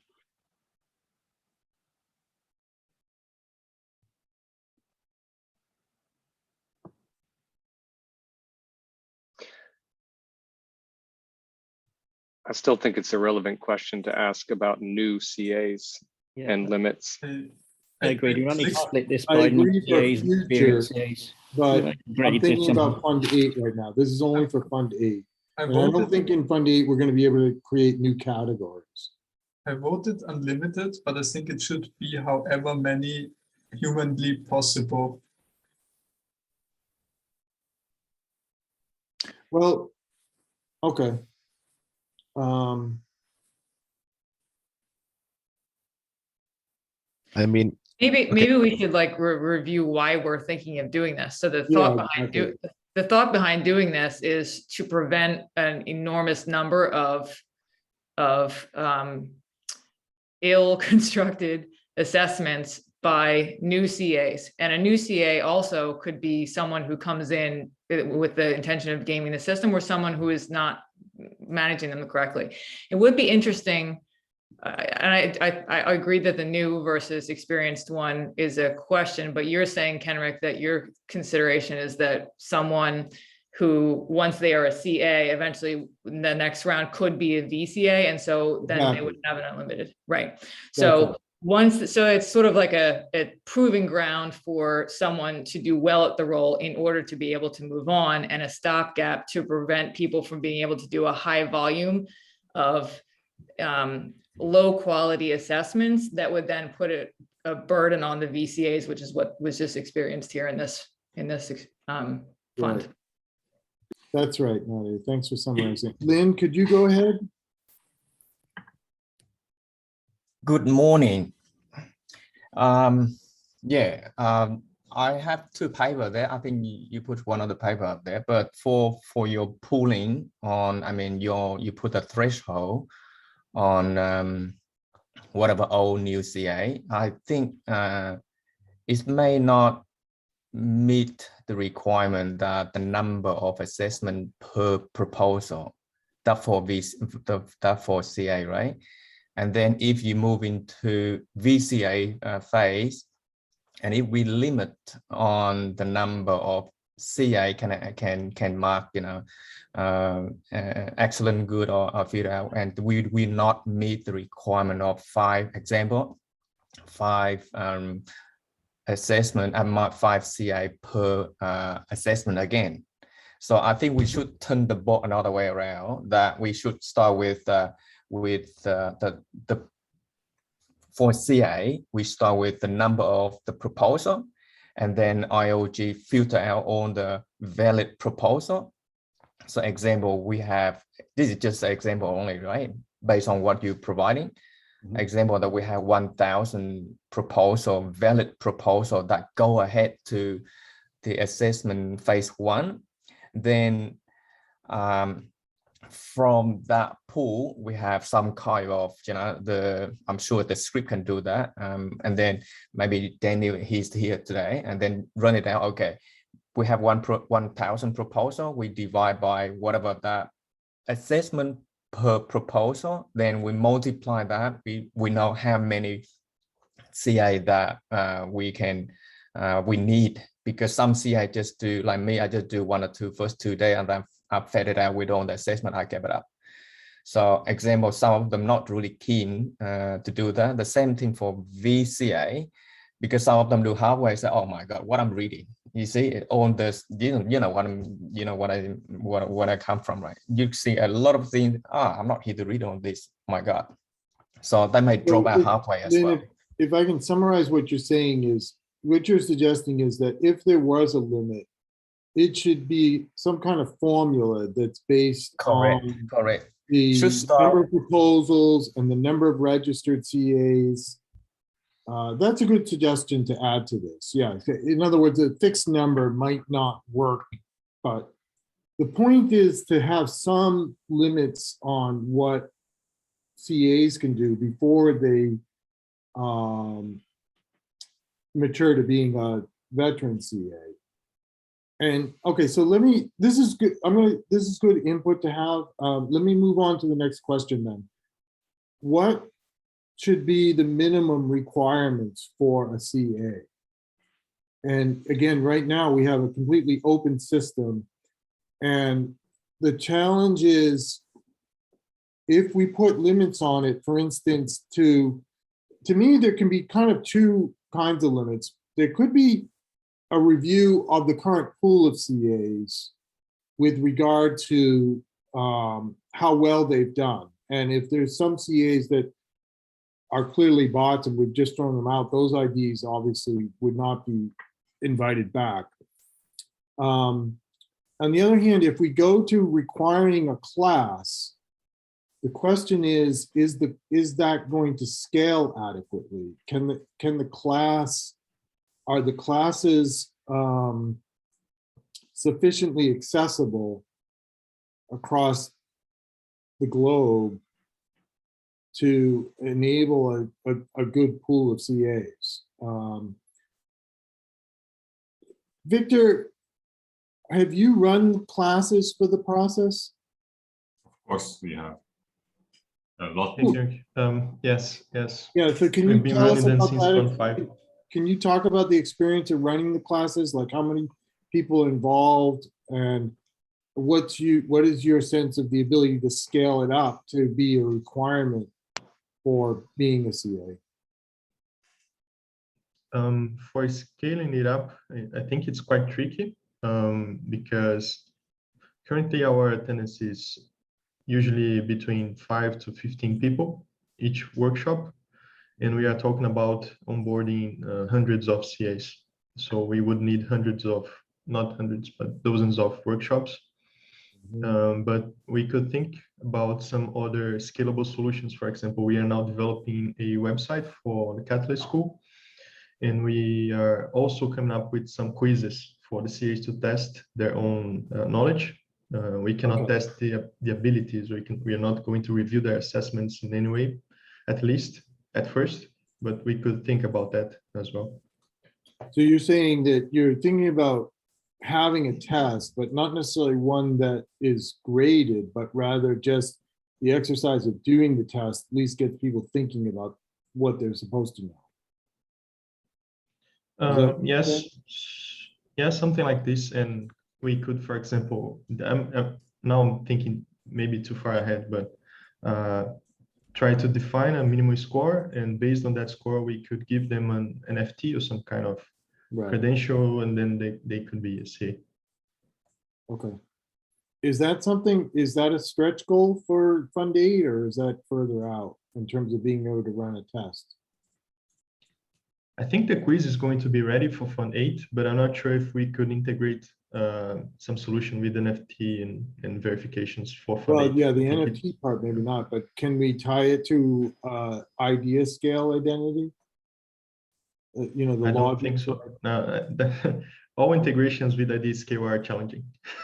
I still think it's a relevant question to ask about new CAs Yeah, and limits. I agree. You only split this I by agree for CAs and future, experienced CAs. but Yeah, I'm graded thinking somehow. about Fund 8 right now. This is only for Fund 8. I And I don't voted, think in Fund 8, we're going to be able to create new categories. I voted unlimited, but I think it should be however many humanly possible. Well, okay. I mean, Maybe we should like review why we're thinking of doing this. So the Yeah, thought behind exactly. the thought behind doing this is to prevent an enormous number of ill-constructed assessments by new CAs. And a new CA also could be someone who comes in with the intention of gaming the system, or someone who is not managing them correctly. It would be interesting. And I agree that the new versus experienced one is a question, but you're saying, Kenric, that your consideration is that someone who, once they are a CA, eventually the next round could be a VCA, and so then they would have an unlimited, right? So so it's sort of like a proving ground for someone to do well at the role in order to be able to move on, and a stopgap to prevent people from being able to do a high volume of low quality assessments that would then put a burden on the VCAs, which is what was just experienced here in this fund. Right. That's right, Nadia. Thanks for summarizing. Lynn, could you go ahead? Good morning. I have two papers there. I think you put one of the paper up there, but for your pooling on, I mean, you put a threshold on whatever old new CA. I think it may not meet the requirement that the number of assessment per proposal, that for CA, right? And then if you move into VCA phase, and if we limit on the number of CA can mark, you know, excellent, good, or filter out, and we not meet the requirement of 5 assessment and mark 5 CA per assessment again. So I think we should turn the board another way around, that we should start with for CA, we start with the number of the proposal, and then IOG filter out all the valid proposal. So example, we have, this is just an example only, right? Based on what you're providing. Example that we have 1,000 proposal, valid proposal that go ahead to the assessment phase 1. Then from that pool, we have some kind of, you know, I'm sure the script can do that. And then maybe Daniel, he's here today, and then run it out. Okay, we have 1,000 proposal. We divide by whatever that assessment per proposal. Then we multiply that. We know how many CA that we need, because some CA just do, like me, I just do 1 or 2 first 2 days, and then I fed it out with all the assessment, I gave it up. So example, some of them not really keen to do that. The same thing for VCA, because some of them do halfway, say, oh my God, what I'm reading. You see, all this, you know what I'm, you know what I come from, right? You see a lot of things. I'm not here to read all this. My God. So they may drop out halfway as well. If I can summarize what you're saying is, what you're suggesting is that if there was a limit, it should be some kind of formula that's based on the number of proposals and the number of registered CAs. That's a good suggestion to add to this. Yeah, in other words, a fixed number might not work, but the point is to have some limits on what CAs can do before they mature to being a veteran CA. And okay, so this is good. This is good input to have. Let me move on to the next question then. What should be the minimum requirements for a CA? And again, right now we have a completely open system. And the challenge is, if we put limits on it, for instance, to me, there can be kind of two kinds of limits. There could be a review of the current pool of CAs with regard to how well they've done. And if there's some CAs that are clearly bots and we've just thrown them out, those IDs obviously would not be invited back. On the other hand, if we go to requiring a class, the question is that going to scale adequately? Are the classes sufficiently accessible across the globe to enable a good pool of CAs? Victor, have you run classes for the process? Of course, we have a lot. Yes. Yeah, so can you tell us about that? Can you talk about the experience of running the classes, like how many people involved, and what is your sense of the ability to scale it up to be a requirement for being a CA? For scaling it up, I think it's quite tricky because currently our attendance is usually between 5 to 15 people each workshop. And we are talking about onboarding hundreds of CAs. So we would need hundreds of, not hundreds, but dozens of workshops. But we could think about some other scalable solutions. For example, we are now developing a website for the Catalyst School. And we are also coming up with some quizzes for the CAs to test their own knowledge. We cannot test the abilities. We are not going to review their assessments in any way, at least at first, but we could think about that as well. So you're saying that you're thinking about having a test, but not necessarily one that is graded, but rather just the exercise of doing the test at least gets people thinking about what they're supposed to know. Yes, something like this. And we could, for example, now I'm thinking maybe too far ahead, but try to define a minimum score, and based on that score, we could give them an NFT or some kind of credential, and then they could be a CA. Okay. Is that a stretch goal for Fund 8, or is that further out in terms of being able to run a test? I think the quiz is going to be ready for Fund 8, but I'm not sure if we could integrate some solution with NFT and verifications for Fund 8. Well, yeah, the NFT part maybe not, but can we tie it to idea scale identity? You know, the I don't logic. think so. No, all integrations with idea scale are challenging.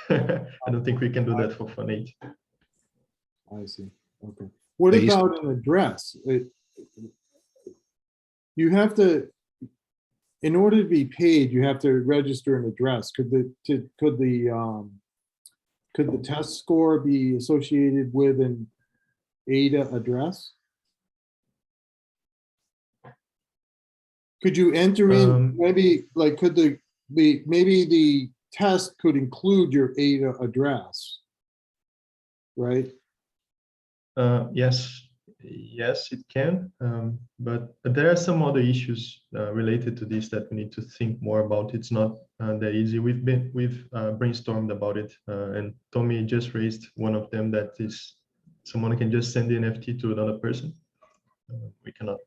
I don't think we can do that for Fund 8. I see. Okay. What about an address? You have to, in order to be paid, you have to register an address. Could the test score be associated with an ADA address? Could you enter in maybe like maybe the test could include your ADA address, right? Yes, it can. But there are some other issues related to this that we need to think more about. It's not that easy. We've brainstormed about it, and Tommy just raised one of them, that is someone can just send the NFT to another person. We cannot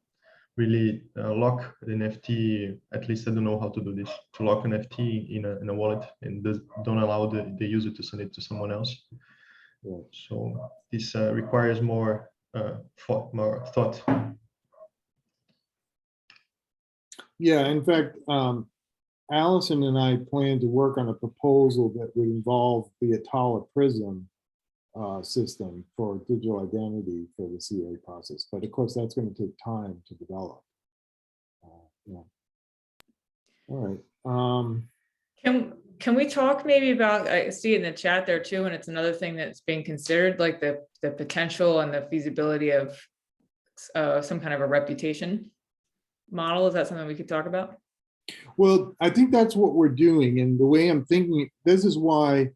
really lock the NFT. At least I don't know how to do this, to lock an NFT in a wallet and don't allow the user to send it to someone else. Yeah. So this requires more thought. Yeah, in fact, Allison and I plan to work on a proposal that would involve the Atala Prism system for digital identity for the CA process. But of course, that's going to take time to develop. Yeah. All right. Can we talk maybe about, I see it in the chat there too, and it's another thing that's being considered, like the potential and the feasibility of some kind of a reputation model. Is that something we could talk about? Well, I think that's what we're doing. And the way I'm thinking, this is why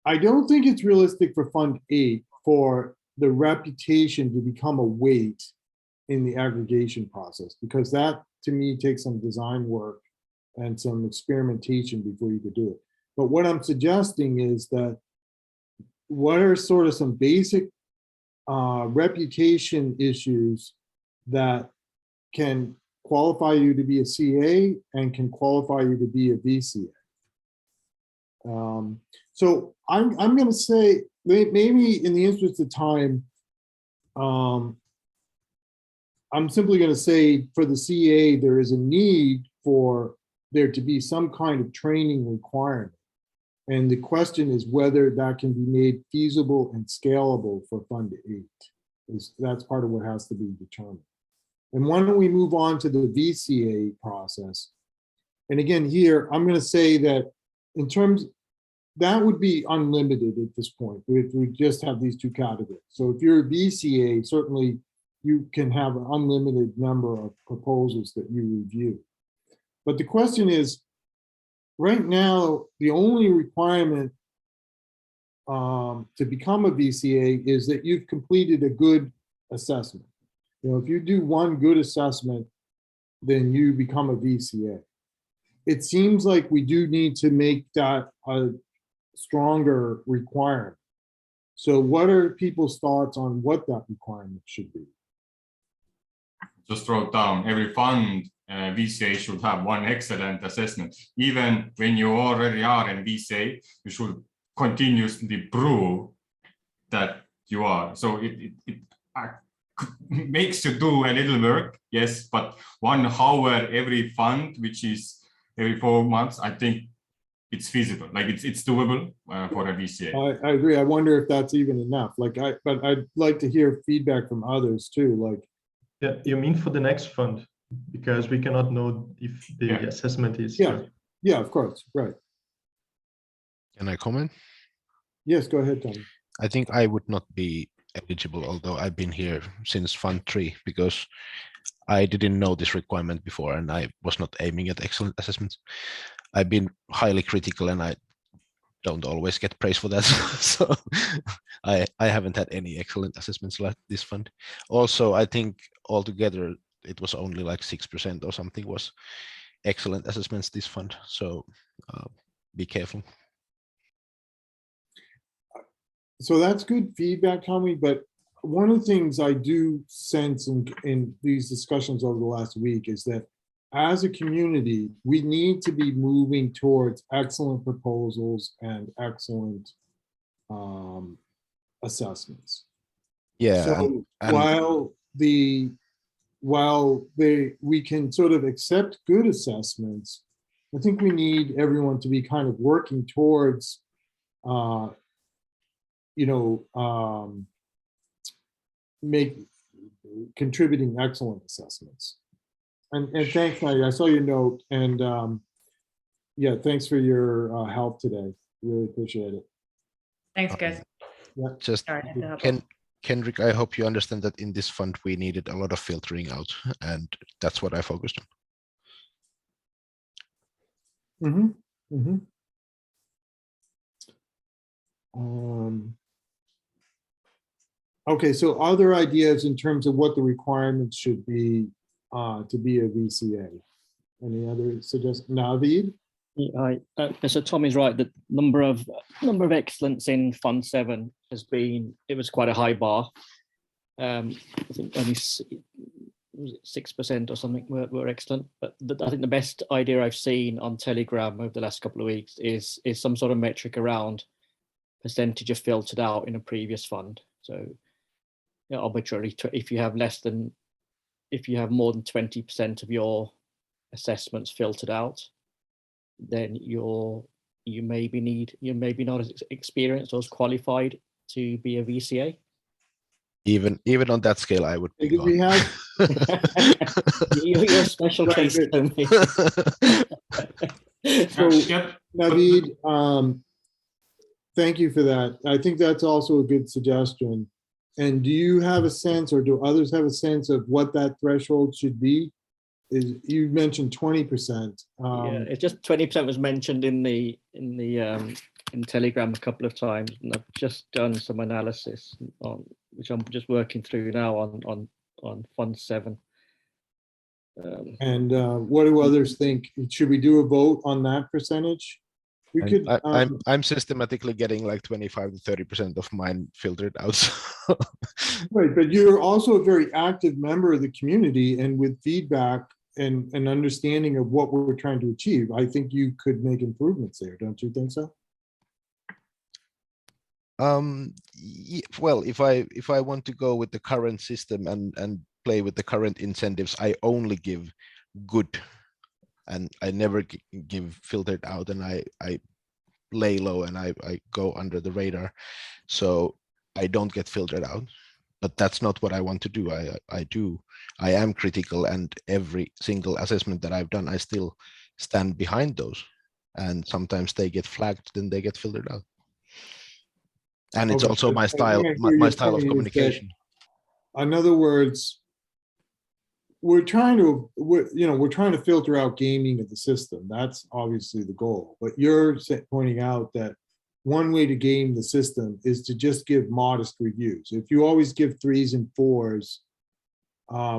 I don't think it's realistic for Fund 8 for the reputation to become a weight in the aggregation process, because that to me takes some design work and some experimentation before you could do it. But what I'm suggesting is that what are sort of some basic reputation issues that can qualify you to be a CA and can qualify you to be a VCA. So I'm going to say, maybe in the interest of time, I'm simply going to say for the CA, there is a need for there to be some kind of training requirement. And the question is whether that can be made feasible and scalable for Fund 8. That's part of what has to be determined. And why don't we move on to the VCA process? And again, here, I'm going to say that in terms, that would be unlimited at this point. If we just have these two categories. So if you're a VCA, certainly you can have an unlimited number of proposals that you review. But the question is, right now, the only requirement to become a VCA is that you've completed a good assessment. You know, if you do one good assessment, then you become a VCA. It seems like we do need to make that a stronger requirement. So what are people's thoughts on what that requirement should be? Just wrote down, every fund VCA should have one excellent assessment. Even when you already are in VCA, you should continuously prove that you are. So it makes you do a little work, yes, but 1 hour every fund, which is every 4 months, I think it's feasible. Like it's doable for a VCA. I agree. I wonder if that's even enough. But I'd like to hear feedback from others too. Like, yeah, you mean for the next fund, because we cannot know if the assessment is. Yeah, of course, right. Can I comment? Yes, go ahead, Tom. I think I would not be eligible, although I've been here since Fund 3, because I didn't know this requirement before and I was not aiming at excellent assessments. I've been highly critical and I don't always get praise for that. So I haven't had any excellent assessments like this fund. Also, I think altogether it was only like 6% or something was excellent assessments this fund. So be careful. So that's good feedback, Tommy, but one of the things I do sense in these discussions over the last week is that as a community, we need to be moving towards excellent proposals and excellent assessments. Yeah. So and while we can sort of accept good assessments, I think we need everyone to be kind of working towards contributing excellent assessments. And thanks, Nadia. I saw your note, and yeah, thanks for your help today. Really appreciate it. Thanks, guys. Yeah. Just Kenric, I hope you understand that in this fund we needed a lot of filtering out, and that's what I focused on. Okay, so other ideas in terms of what the requirements should be to be a VCA? Any other suggestions? Navid? So Tommy's right. The number of excellence in Fund 7 has been, it was quite a high bar. I think only 6% or something were excellent. But I think the best idea I've seen on Telegram over the last couple of weeks is some sort of metric around percentage of filtered out in a previous fund. So arbitrarily, if you have more than 20% of your assessments filtered out, then you may be not as experienced or as qualified to be a VCA. Even on that scale, I would. We have You're a special Right, case, but- Tony. So, Yeah, Navid, thank you for that. I think that's also a good suggestion. And do you have a sense, or do others have a sense of what that threshold should be? Is, you mentioned 20%. Yeah, it's just 20% was mentioned in Telegram a couple of times, and I've just done some analysis on which I'm just working through now on Fund 7. And what do others think? Should we do a vote on that percentage? We could. I'm systematically getting like 25 to 30% of mine filtered out. so- Right, but you're also a very active member of the community, and with feedback and an understanding of what we're trying to achieve, I think you could make improvements there. Don't you think so? Well, if I want to go with the current system and play with the current incentives, I only give good, and I never give filtered out, and I lay low and I go under the radar, so I don't get filtered out. But that's not what I want to do. I am critical, and every single assessment that I've done, I still stand behind those, and sometimes they get flagged, then they get filtered out. And it's Okay, also my I style, think I hear my your style of point is that, communication. in other words, we're trying to filter out gaming of the system. That's obviously the goal. But you're pointing out that one way to game the system is to just give modest reviews. If you always give 3s and 4s,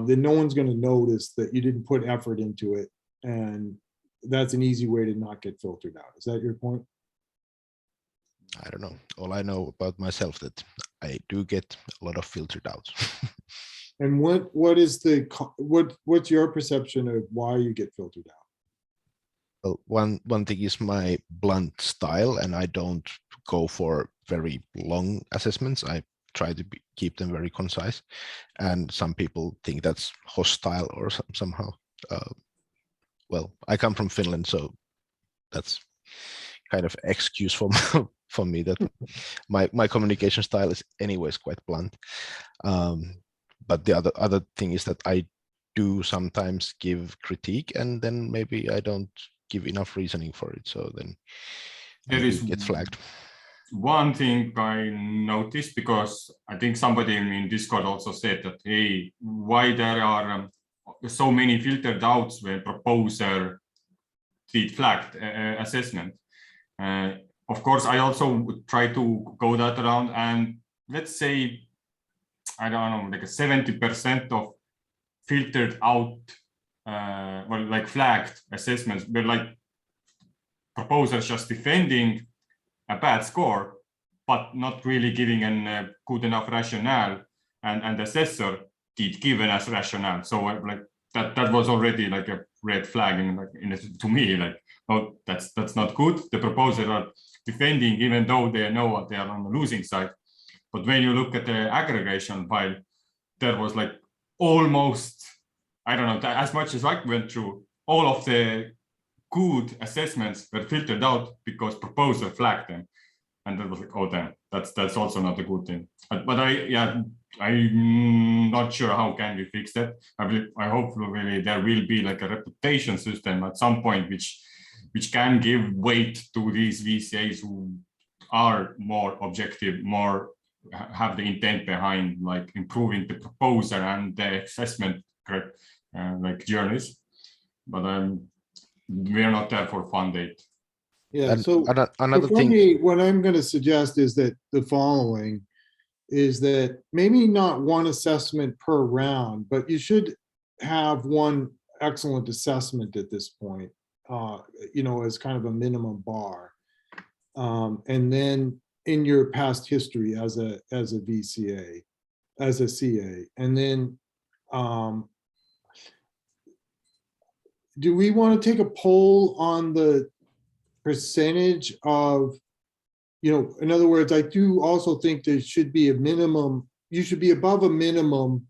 then no one's going to notice that you didn't put effort into it. And that's an easy way to not get filtered out. Is that your point? I don't know. All I know about myself that I do get a lot of filtered out. And what's your perception of why you get filtered out? Well, one thing is my blunt style, and I don't go for very long assessments. I try to keep them very concise, and some people think that's hostile or somehow. Well, I come from Finland, so that's kind of excuse for for me that my communication style is anyways quite blunt. But the other thing is that I do sometimes give critique, and then maybe I don't give enough reasoning for it, so then there I is do get flagged. one thing I noticed, because I think somebody in Discord also said that, hey, why there are so many filtered outs when proposer did flagged assessment. Of course, I also try to go that around, and let's say, I don't know, like a 70% of filtered out, well, like flagged assessments were like proposers just defending a bad score, but not really giving a good enough rationale, and the assessor did give an as rationale. So like that was already like a red flag to me, like, oh, that's not good. The proposers are defending even though they know they are on the losing side. But when you look at the aggregation file, there was like almost, I don't know, as much as I went through, all of the good assessments were filtered out because proposer flagged them. And that was like, oh damn, that's also not a good thing. But I'm not sure how can we fix that. I hope really there will be like a reputation system at some point which can give weight to these VCAs who are more objective, more have the intent behind like improving the proposer and the assessment like journeys. But we're not there for fun date. Yeah, And so another for thing, me, what I'm going to suggest is that the following is that maybe not one assessment per round, but you should have one excellent assessment at this point, as kind of a minimum bar. And then in your past history as a VCA, as a CA, and then do we want to take a poll on the percentage of, in other words, I do also think there should be a minimum, you should be above a minimum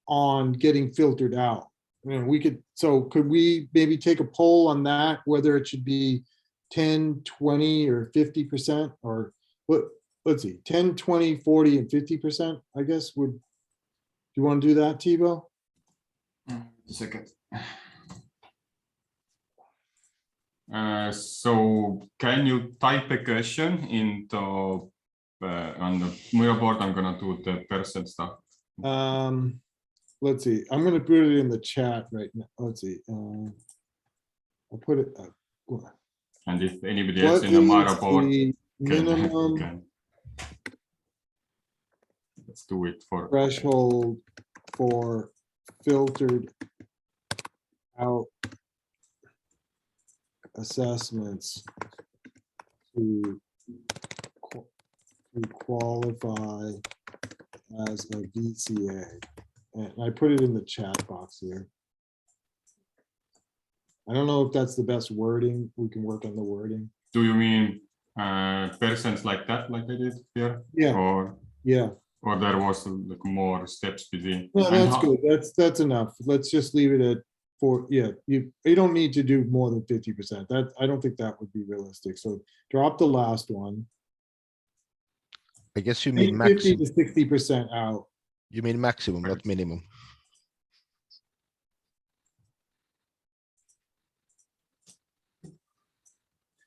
on getting filtered out. Could we maybe take a poll on that, whether it should be 10, 20, or 50%, or let's see, 10, 20, 40, and 50%, I guess. Do you want to do that, Tubo? Second. So can you type a question into on the Miro board? I'm gonna do the person stuff. Let's see. I'm gonna put it in the chat right now. Let's see. I'll put it. And if anybody else What in the is Miro board the can, minimum let's do it for threshold for filtered out assessments to qualify as a VCA? And I put it in the chat box here. I don't know if that's the best wording. We can work on the wording. Do you mean persons like that, like I did here? Yeah. Or yeah. Or there was like more steps between. No, that's good. That's enough. Let's just leave it at 4. Yeah, you don't need to do more than 50%. That I don't think that would be realistic. So drop the last one. I guess you mean 50 maximum. to 60% out. You mean maximum, not minimum.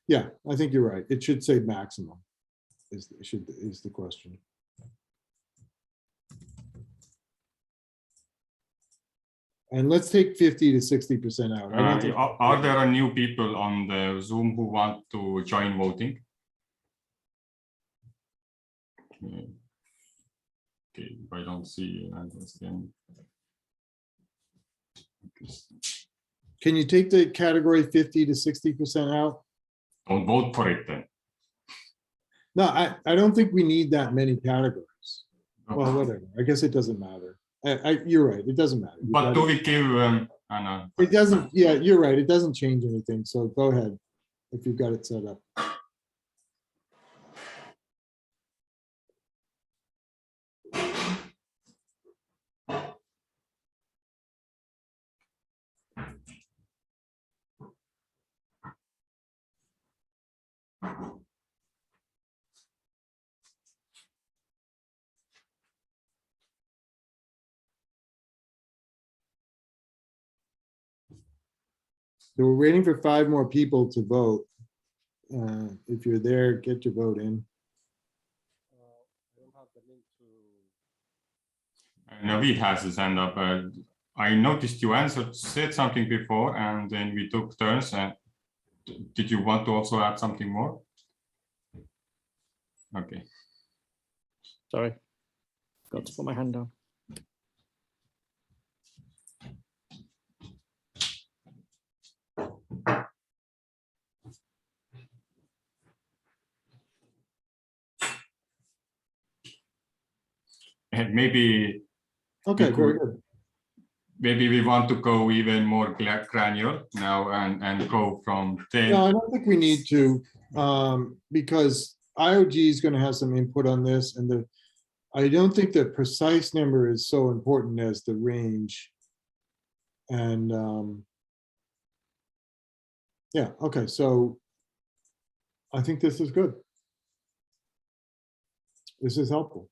Yeah, I think you're right. It should say maximum is the question. And let's take 50 to 60% out. I don't think Are there new people on the Zoom who want to join voting? Okay, if I don't see then. Can you take the category 50 to 60% out? Don't vote for it then. No, I don't think we need that many categories. Well, whatever. I guess it doesn't matter. You're right. It doesn't matter. But do we give Anna? It doesn't. Yeah, you're right. It doesn't change anything. So go ahead if you've got it set up. So we're waiting for 5 more people to vote. If you're there, get your vote in. Navid has his hand up. I noticed you said something before, and then we took turns. Did you want to also add something more? Okay. Sorry, got to put my hand down. And maybe okay, very good. Maybe we want to go even more granular now and go from 10. No, I don't think we need to, because IOG is going to have some input on this, and I don't think the precise number is so important as the range. And yeah, okay, so I think this is good. This is helpful.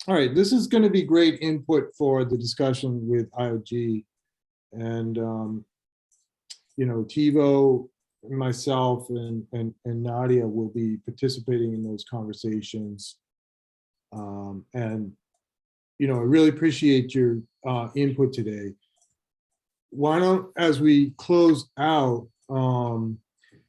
All right, this is going to be great input for the discussion with IOG, and you know, Tubo, myself, and Nadia will be participating in those conversations. And you know, I really appreciate your input today. Why don't, as we close out,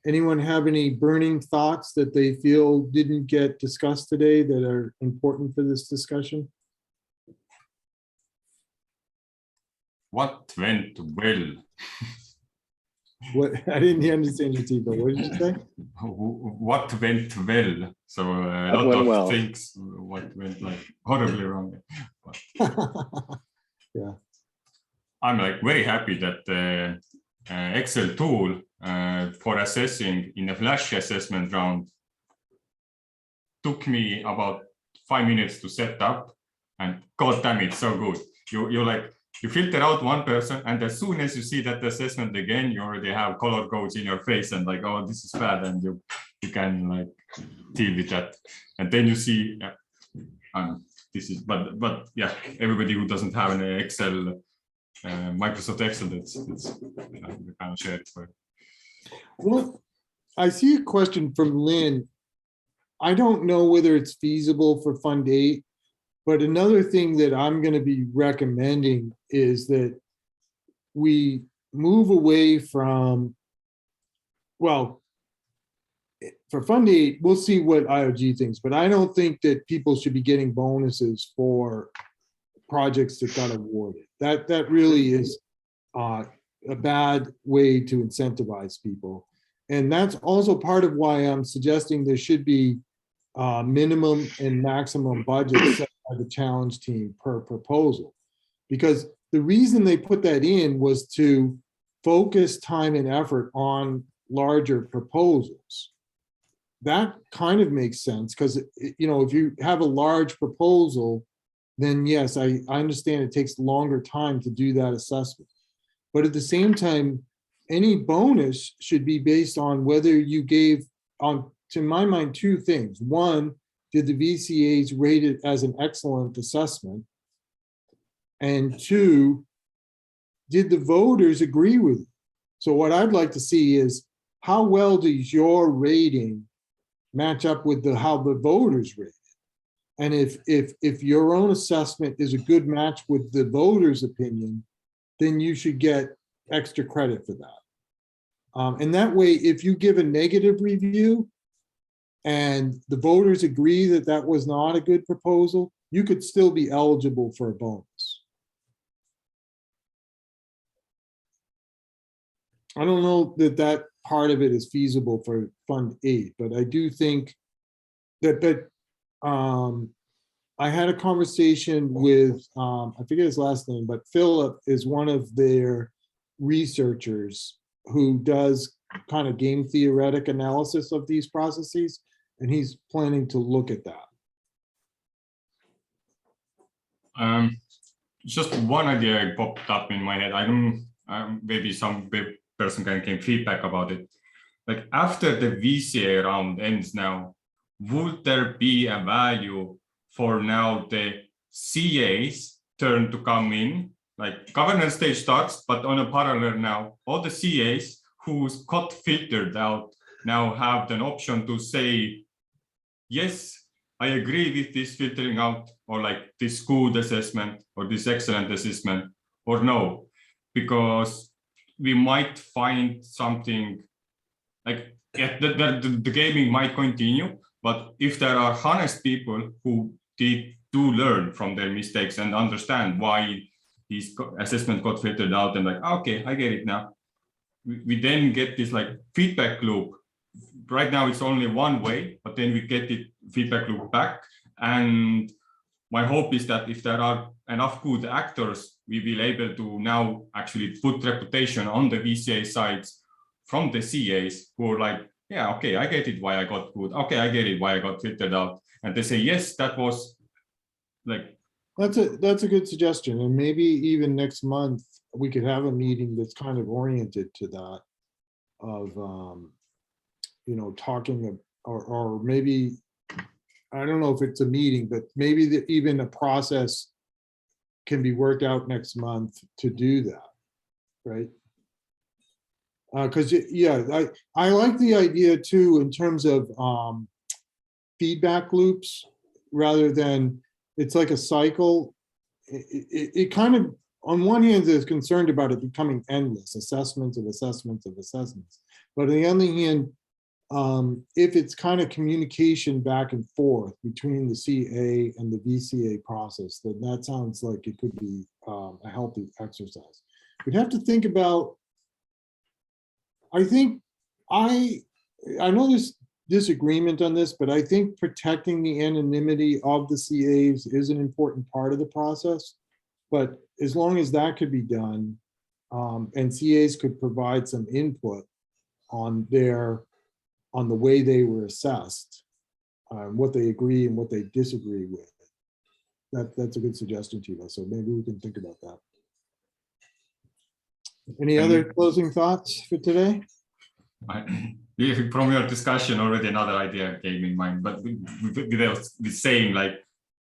anyone have any burning thoughts that they feel didn't get discussed today that are important for this discussion? What went well? What, I didn't understand you, Tubo. What did you say? What went well? So a lot of things. What went like horribly wrong. Yeah. I'm like very happy that the Excel tool for assessing in a flash assessment round took me about 5 minutes to set up, and god damn it, so good. You filter out one person, and as soon as you see that assessment again, you already have color codes in your face and like, oh, this is bad, and you can like deal with that. And then you see this is, but yeah, everybody who doesn't have an Excel, Microsoft Excel, that's kind of shared for. Well, I see a question from Lynn. I don't know whether it's feasible for Fund 8, but another thing that I'm going to be recommending is that we move away from, well, for Fund 8, we'll see what IOG thinks, but I don't think that people should be getting bonuses for projects that got awarded. That really is a bad way to incentivize people. And that's also part of why I'm suggesting there should be minimum and maximum budgets set by the challenge team per proposal. Because the reason they put that in was to focus time and effort on larger proposals. That kind of makes sense because, you know, if you have a large proposal, then yes, I understand it takes longer time to do that assessment. But at the same time, any bonus should be based on whether you gave, to my mind, two things. One, did the VCAs rate it as an excellent assessment? And two, did the voters agree with it? So what I'd like to see is how well does your rating match up with how the voters rate it? And if your own assessment is a good match with the voters' opinion, then you should get extra credit for that. And that way, if you give a negative review and the voters agree that that was not a good proposal, you could still be eligible for a bonus. I don't know that that part of it is feasible for Fund 8, but I do think that, I had a conversation with, I forget his last name, but Philip is one of their researchers who does kind of game theoretic analysis of these processes, and he's planning to look at that. Just one idea popped up in my head. I don't, maybe some person can give feedback about it. Like after the VCA round ends now, would there be a value for now the CA's turn to come in? Like governance stage starts, but on a parallel now, all the CA's who's got filtered out now have an option to say, yes, I agree with this filtering out, or like this good assessment or this excellent assessment, or no, because we might find something like the gaming might continue, but if there are honest people who do learn from their mistakes and understand why these assessments got filtered out and like, okay, I get it now. We then get this like feedback loop. Right now it's only one way, but then we get the feedback loop back. And my hope is that if there are enough good actors, we will be able to now actually put reputation on the VCA sides from the CAs who are like, yeah, okay, I get it why I got good. Okay, I get it why I got filtered out. And they say, yes, that was like. That's a good suggestion. And maybe even next month, we could have a meeting that's kind of oriented to that of, you know, talking or maybe, I don't know if it's a meeting, but maybe even a process can be worked out next month to do that, right? Because yeah, I like the idea too in terms of feedback loops rather than it's like a cycle. It kind of, on one hand, is concerned about it becoming endless, assessments of assessments of assessments. But on the other hand, if it's kind of communication back and forth between the CA and the VCA process, then that sounds like it could be a healthy exercise. We'd have to think about, I think, I know there's disagreement on this, but I think protecting the anonymity of the CAs is an important part of the process. But as long as that could be done, and CAs could provide some input on the way they were assessed, what they agree and what they disagree with. That's a good suggestion, Tubo. So maybe we can think about that. Any other closing thoughts for today? From your discussion, already another idea came in mind, but with the same, like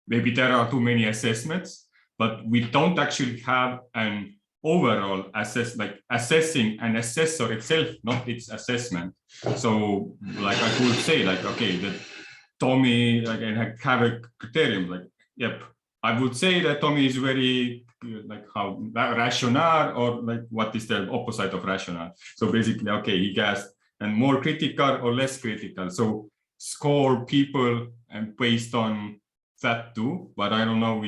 maybe there are too many assessments, but we don't actually have an overall assessing an assessor itself, not its assessment. So like I could say like, okay, that Tommy like and have a criterion like, yep, I would say that Tommy is very like how rational, or like what is the opposite of rational. So basically, okay, he gets and more critical or less critical. So score people and based on that too, but I don't know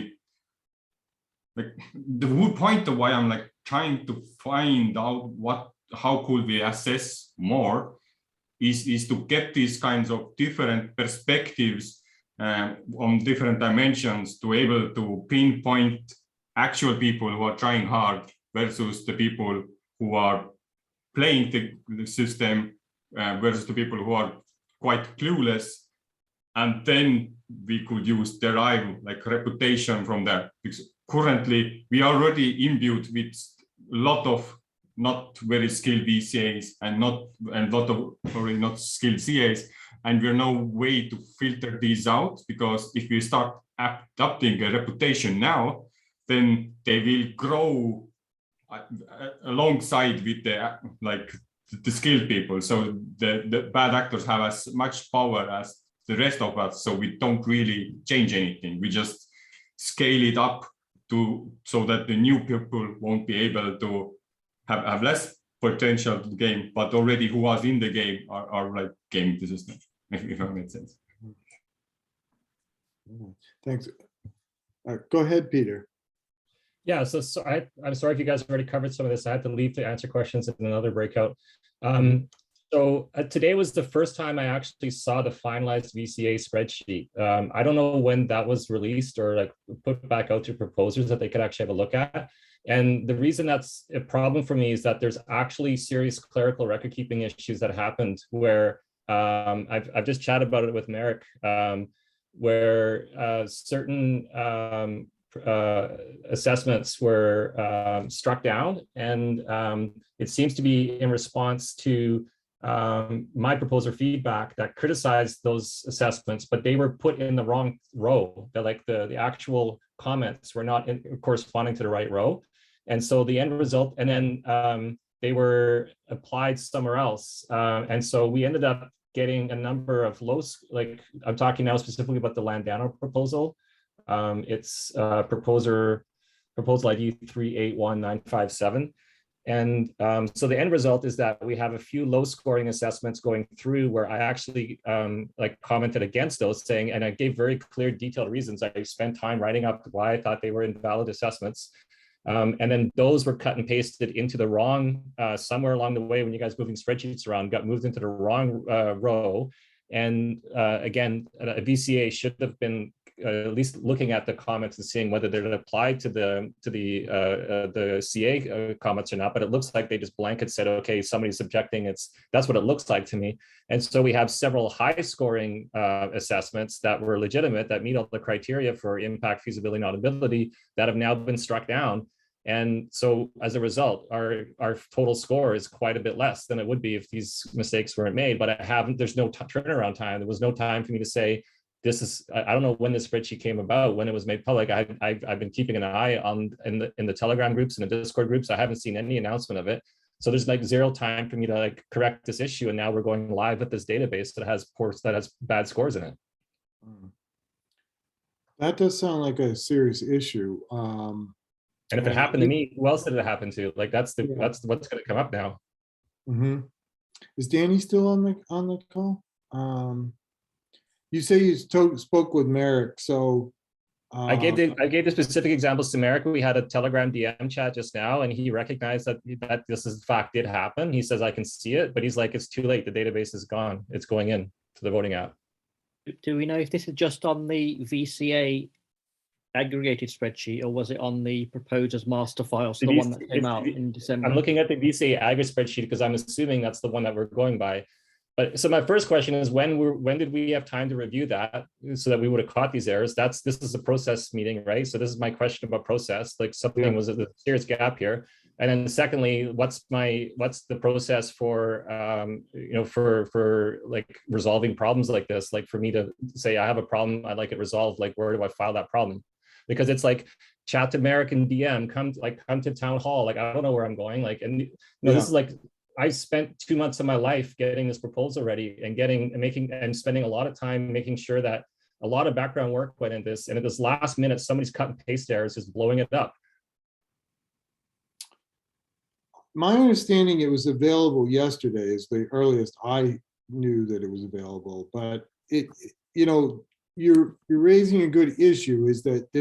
like the whole point of why I'm like trying to find out how could we assess more is to get these kinds of different perspectives on different dimensions to able to pinpoint actual people who are trying hard versus the people who are playing the system versus the people who are quite clueless. And then we could use derive like reputation from that. Because currently we are already imbued with a lot of not very skilled VCAs and a lot of already not skilled CAs. And we're no way to filter these out, because if we start adopting a reputation now, then they will grow alongside with the skilled people. So the bad actors have as much power as the rest of us. So we don't really change anything. We just scale it up so that the new people won't be able to have less potential to the game, but already who was in the game are like gaming the system, if that makes sense. Thanks. Go ahead, Peter. Yeah, so I'm sorry if you guys already covered some of this. I had to leave to answer questions in another breakout. Today was the first time I actually saw the finalized VCA spreadsheet. I don't know when that was released or like put back out to proposers that they could actually have a look at. And the reason that's a problem for me is that there's actually serious clerical record keeping issues that happened where I've just chatted about it with Merrick, where certain assessments were struck down, and it seems to be in response to my proposer feedback that criticized those assessments, but they were put in the wrong row. That like the actual comments were not corresponding to the right row, and so the end result, and then they were applied somewhere else, and so we ended up getting a number of like I'm talking now specifically about the Landano proposal. It's proposal ID 381957. And so the end result is that we have a few low scoring assessments going through where I actually like commented against those, saying, and I gave very clear detailed reasons. I spent time writing up why I thought they were invalid assessments. And then those were cut and pasted into the wrong, somewhere along the way when you guys moving spreadsheets around, got moved into the wrong row. And again, a VCA should have been at least looking at the comments and seeing whether they're applied to the CA comments or not. But it looks like they just blanket said, okay, somebody's objecting. That's what it looks like to me. And so we have several high scoring assessments that were legitimate, that meet all the criteria for impact, feasibility, and auditability, that have now been struck down. And so as a result, our total score is quite a bit less than it would be if these mistakes weren't made. But there's no turnaround time. There was no time for me to say, I don't know when this spreadsheet came about, when it was made public. I've been keeping an eye on in the Telegram groups and the Discord groups. I haven't seen any announcement of it. So there's like zero time for me to like correct this issue. And now we're going live with this database that has bad scores in it. That does sound like a serious issue. And if it happened to me, who else did it happen to? Like that's what's going to come up now. Mm-hmm. Is Danny still on the call? You say you spoke with Merrick, so I gave the specific examples to Merrick. We had a Telegram DM chat just now, and he recognized that this is fact did happen. He says I can see it, but he's like, it's too late. The database is gone. It's going in to the voting app. Do we know if this is just on the VCA aggregated spreadsheet, or was it on the proposer's master file, so the one that came out in December? I'm looking at the VCA aggregate spreadsheet because I'm assuming that's the one that we're going by. But so my first question is, when did we have time to review that so that we would have caught these errors? This is a process meeting, right? So this is my question about process. Like something was a serious gap here. And then secondly, what's the process for for like resolving problems like this? Like for me to say I have a problem, I'd like it resolved. Like where do I file that problem? Because it's like chat to American DM, come to town hall. Like I don't know where I'm going. Like, and this is like I spent 2 months of my life getting this proposal ready and spending a lot of time making sure that a lot of background work went in this. And at this last minute, somebody's cut and paste errors is blowing it up. My understanding, it was available yesterday is the earliest I knew that it was available, but you're raising a good issue is that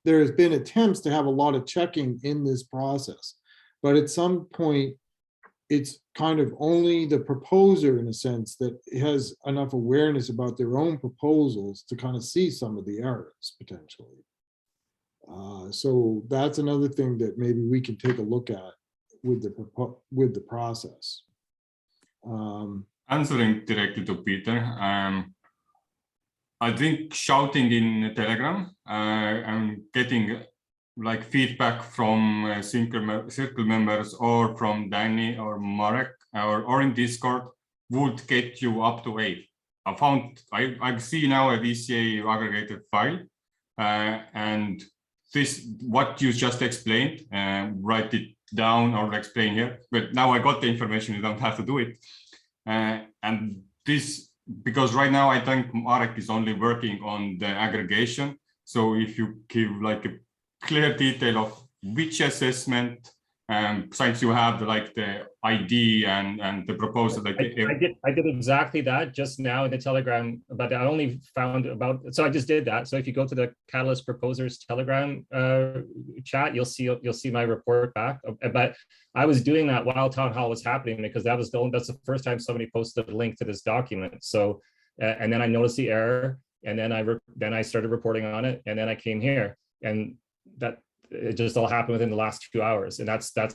there has been attempts to have a lot of checking in this process, but at some point it's kind of only the proposer in a sense that has enough awareness about their own proposals to kind of see some of the errors potentially. So that's another thing that maybe we can take a look at with the process. Answering directly to Peter, I think shouting in Telegram and getting like feedback from circle members or from Danny or Marek or in Discord would get you up to 8. I see now a VCA aggregated file and this, what you just explained, write it down or explain here, but now I got the information, you don't have to do it. And this, because right now I think Marek is only working on the aggregation. So if you give like a clear detail of which assessment, since you have the ID and the proposal. I did exactly that just now in the Telegram, but I only found so I just did that. So if you go to the Catalyst Proposers Telegram chat, you'll see my report back. But I was doing that while Town Hall was happening because that's the first time somebody posted a link to this document. So and then I noticed the error, and then I started reporting on it, and then I came here, and that. It just all happened within the last 2 hours, and that's not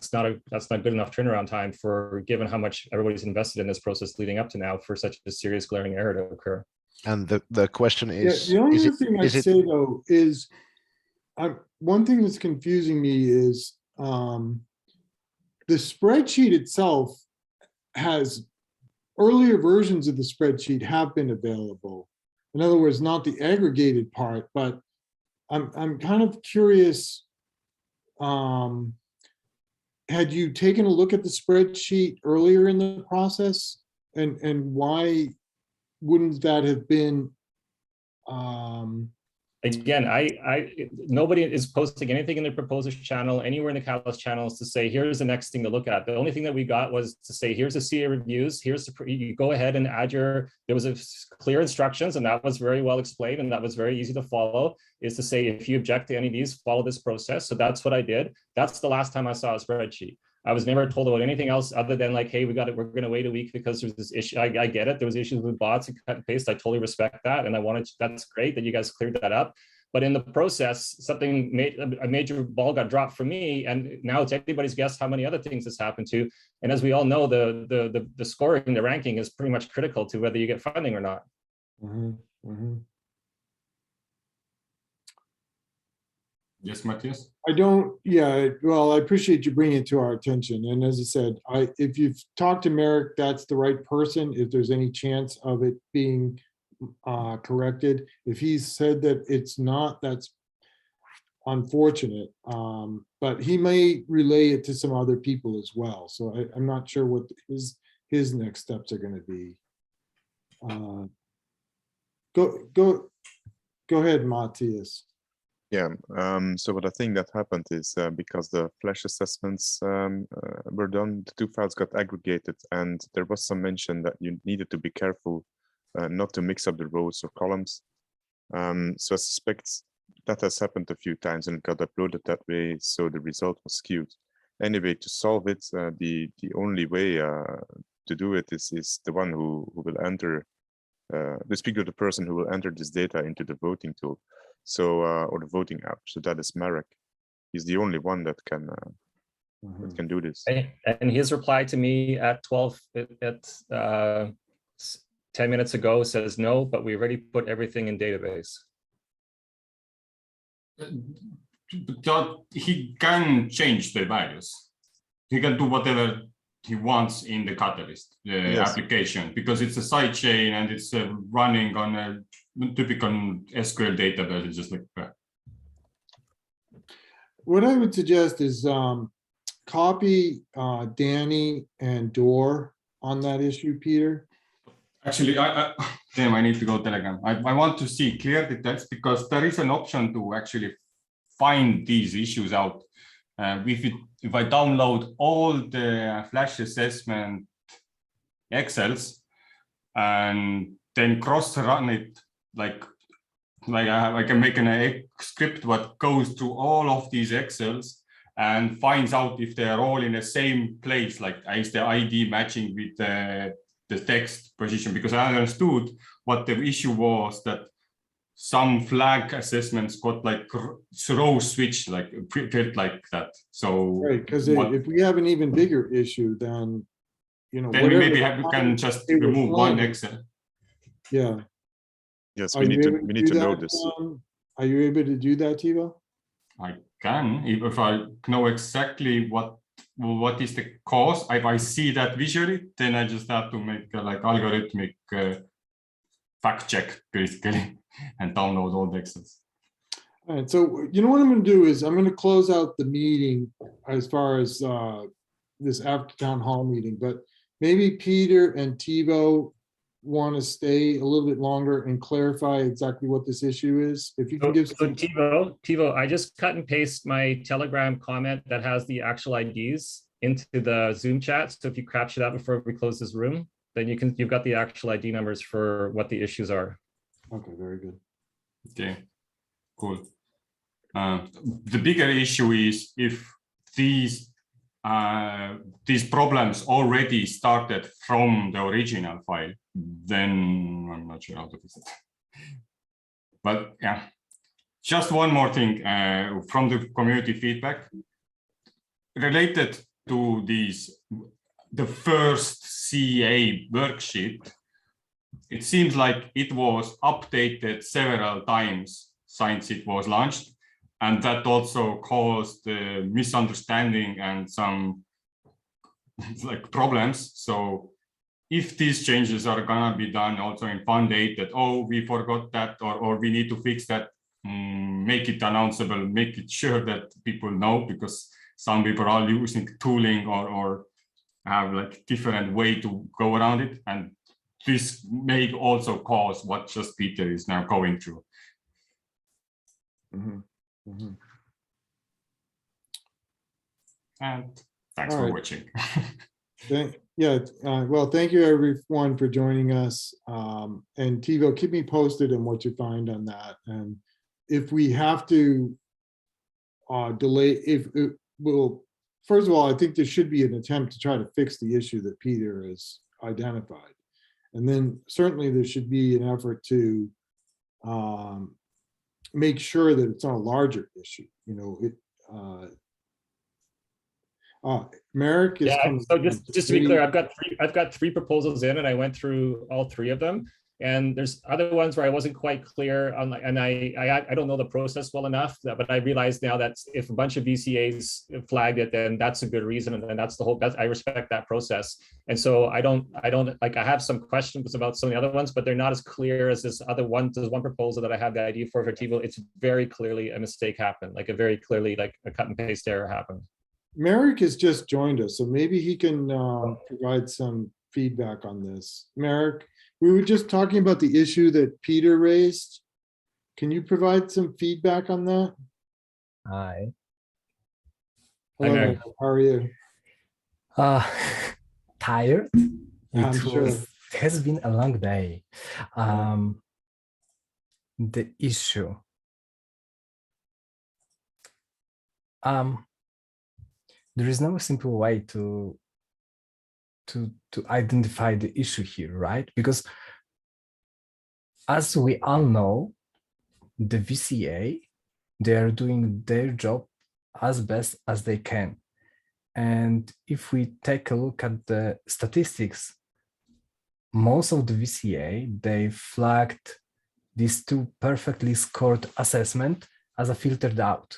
good enough turnaround time for given how much everybody's invested in this process leading up to now for such a serious glaring error to occur. And the question is, the only other thing I'd say though is one thing that's confusing me is the spreadsheet itself has earlier versions of the spreadsheet have been available. In other words, not the aggregated part, but I'm kind of curious. Had you taken a look at the spreadsheet earlier in the process, and why wouldn't that have been? Again, nobody is posting anything in the proposers channel anywhere in the Catalyst channels to say here's the next thing to look at. The only thing that we got was to say here's the CA reviews. You go ahead and add there was a clear instructions, and that was very well explained, and that was very easy to follow. Is to say if you object to any of these, follow this process. So that's what I did. That's the last time I saw a spreadsheet. I was never told about anything else other than like, hey, we're going to wait a week because there's this issue. I get it. There was issues with bots and cut and paste. I totally respect that. And that's great that you guys cleared that up. But in the process, a major ball got dropped for me. And now it's anybody's guess how many other things this happened to. And as we all know, the scoring, the ranking is pretty much critical to whether you get funding or not. Mm-hmm. Mm-hmm. Yes, Matthias? Well, I appreciate you bringing it to our attention. And as I said, if you've talked to Merrick, that's the right person. If there's any chance of it being corrected, if he's said that it's not, that's unfortunate. But he may relay it to some other people as well. So I'm not sure what his next steps are going to be. Go ahead, Matthias. Yeah, so what I think that happened is because the flash assessments were done, the 2 files got aggregated, and there was some mention that you needed to be careful not to mix up the rows or columns. So I suspect that has happened a few times and it got uploaded that way, so the result was skewed. Anyway, to solve it, the only way to do it is the one who will enter, to speak to the person who will enter this data into the voting tool. So, or the voting app. So that is Marek. He's the only one that can do this. And his reply to me at 10 minutes ago says no, but we already put everything in database. he can change the values. He can do whatever he wants in the Catalyst application, because it's a side chain and it's running on a typical SQL database, just like that. What I would suggest is copy Danny and Dor on that issue, Peter. Actually, damn, I need to go Telegram. I want to see clear details, because there is an option to actually find these issues out. If I download all the Flash assessment Excels and then cross-run it, like I can make a script what goes through all of these Excels and finds out if they are all in the same place, like is the ID matching with the text position, because I understood what the issue was, that some flag assessments got like row switch, like felt like that. So right, because if we have an even bigger issue, then then we maybe we can just remove one Excel. Yeah. Yes, we need to know this. Are you able to do that, Tivo? I can, if I know exactly what is the cause. If I see that visually, then I just have to make like algorithmic fact check basically and download all the Excels. All right, so you know what I'm going to do is I'm going to close out the meeting as far as this after town hall meeting, but maybe Peter and Tivo want to stay a little bit longer and clarify exactly what this issue is. If you can give some... Tivo, I just cut and paste my Telegram comment that has the actual IDs into the Zoom chat. So if you capture that before we close this room, then you've got the actual ID numbers for what the issues are. Okay, very good. Okay, cool. The bigger issue is if these problems already started from the original file, then I'm not sure how to fix it. But yeah, just one more thing from the community feedback related to the first CA worksheet. It seems like it was updated several times since it was launched, and that also caused misunderstanding and some like problems. So if these changes are gonna be done also in fund 8, that we forgot that, or we need to fix that, make it announceable, make it sure that people know, because some people are using tooling or have like different way to go around it, and this may also cause what just Peter is now going through. Mm-hmm. Mm-hmm. And thanks for watching. Well, thank you everyone for joining us. And Tivo, keep me posted on what you find on that. And if we have to delay, first of all, I think there should be an attempt to try to fix the issue that Peter has identified. And then certainly there should be an effort to make sure that it's not a larger issue. You know, Merrick is coming. So just to be clear, I've got three proposals in, and I went through all three of them. And there's other ones where I wasn't quite clear on, and I don't know the process well enough, but I realized now that if a bunch of VCAs flagged it, then that's a good reason, and then that's the whole. I respect that process, and so I don't like. I have some questions about some of the other ones, but they're not as clear as this other one. There's one proposal that I have the idea for Tivo. It's very clearly a mistake happened, like a very clearly like a cut and paste error happened. Merrick has just joined us, so maybe he can provide some feedback on this. Merrick, we were just talking about the issue that Peter raised. Can you provide some feedback on that? Hi. Hello, Merrick. How are you? Tired. It has been a long day. The issue. There is no simple way to identify the issue here, right? Because as we all know, the VCA, they are doing their job as best as they can. And if we take a look at the statistics, most of the VCA, they flagged these two perfectly scored assessment as a filtered out.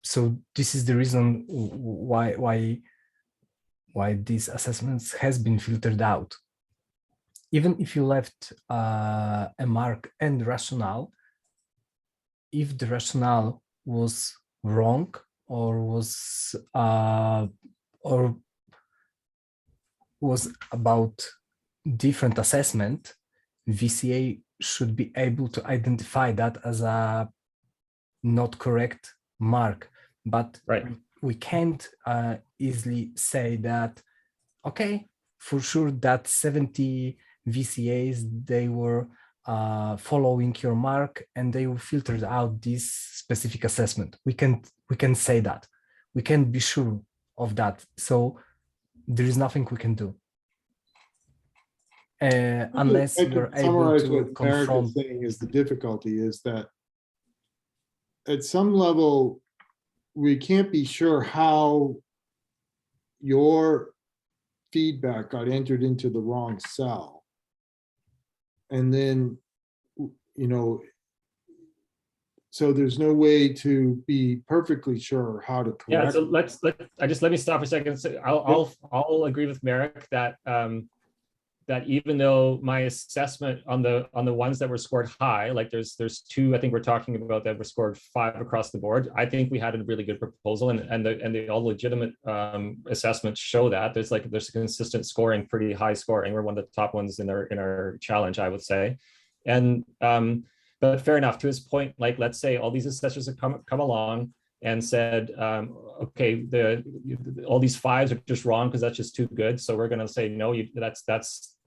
so this is the reason why these assessments has been filtered out. Even if you left a mark and rationale, if the rationale was wrong or was about different assessment, VCA should be able to identify that as a not correct mark. But we can't easily say that, okay, for sure that 70 VCAs, they were following your mark and they will filter out this specific assessment. We can say that. We can't be sure of that. So there is nothing we can do. Unless you're able to what Eric is saying is the difficulty is that at some level, we can't be sure how your feedback got entered into the wrong cell. And then, you know, so there's no way to be perfectly sure how to correct. Yeah, so let me stop for a second. So I'll agree with Merrick that that even though my assessment on the ones that were scored high, like there's two I think we're talking about that were scored 5 across the board. I think we had a really good proposal, and the all legitimate assessments show that there's a consistent scoring, pretty high scoring. We're one of the top ones in our challenge, I would say. And but fair enough, to his point, like let's say all these assessors have come along and said, okay, all these 5s are just wrong because that's just too good. So we're going to say no.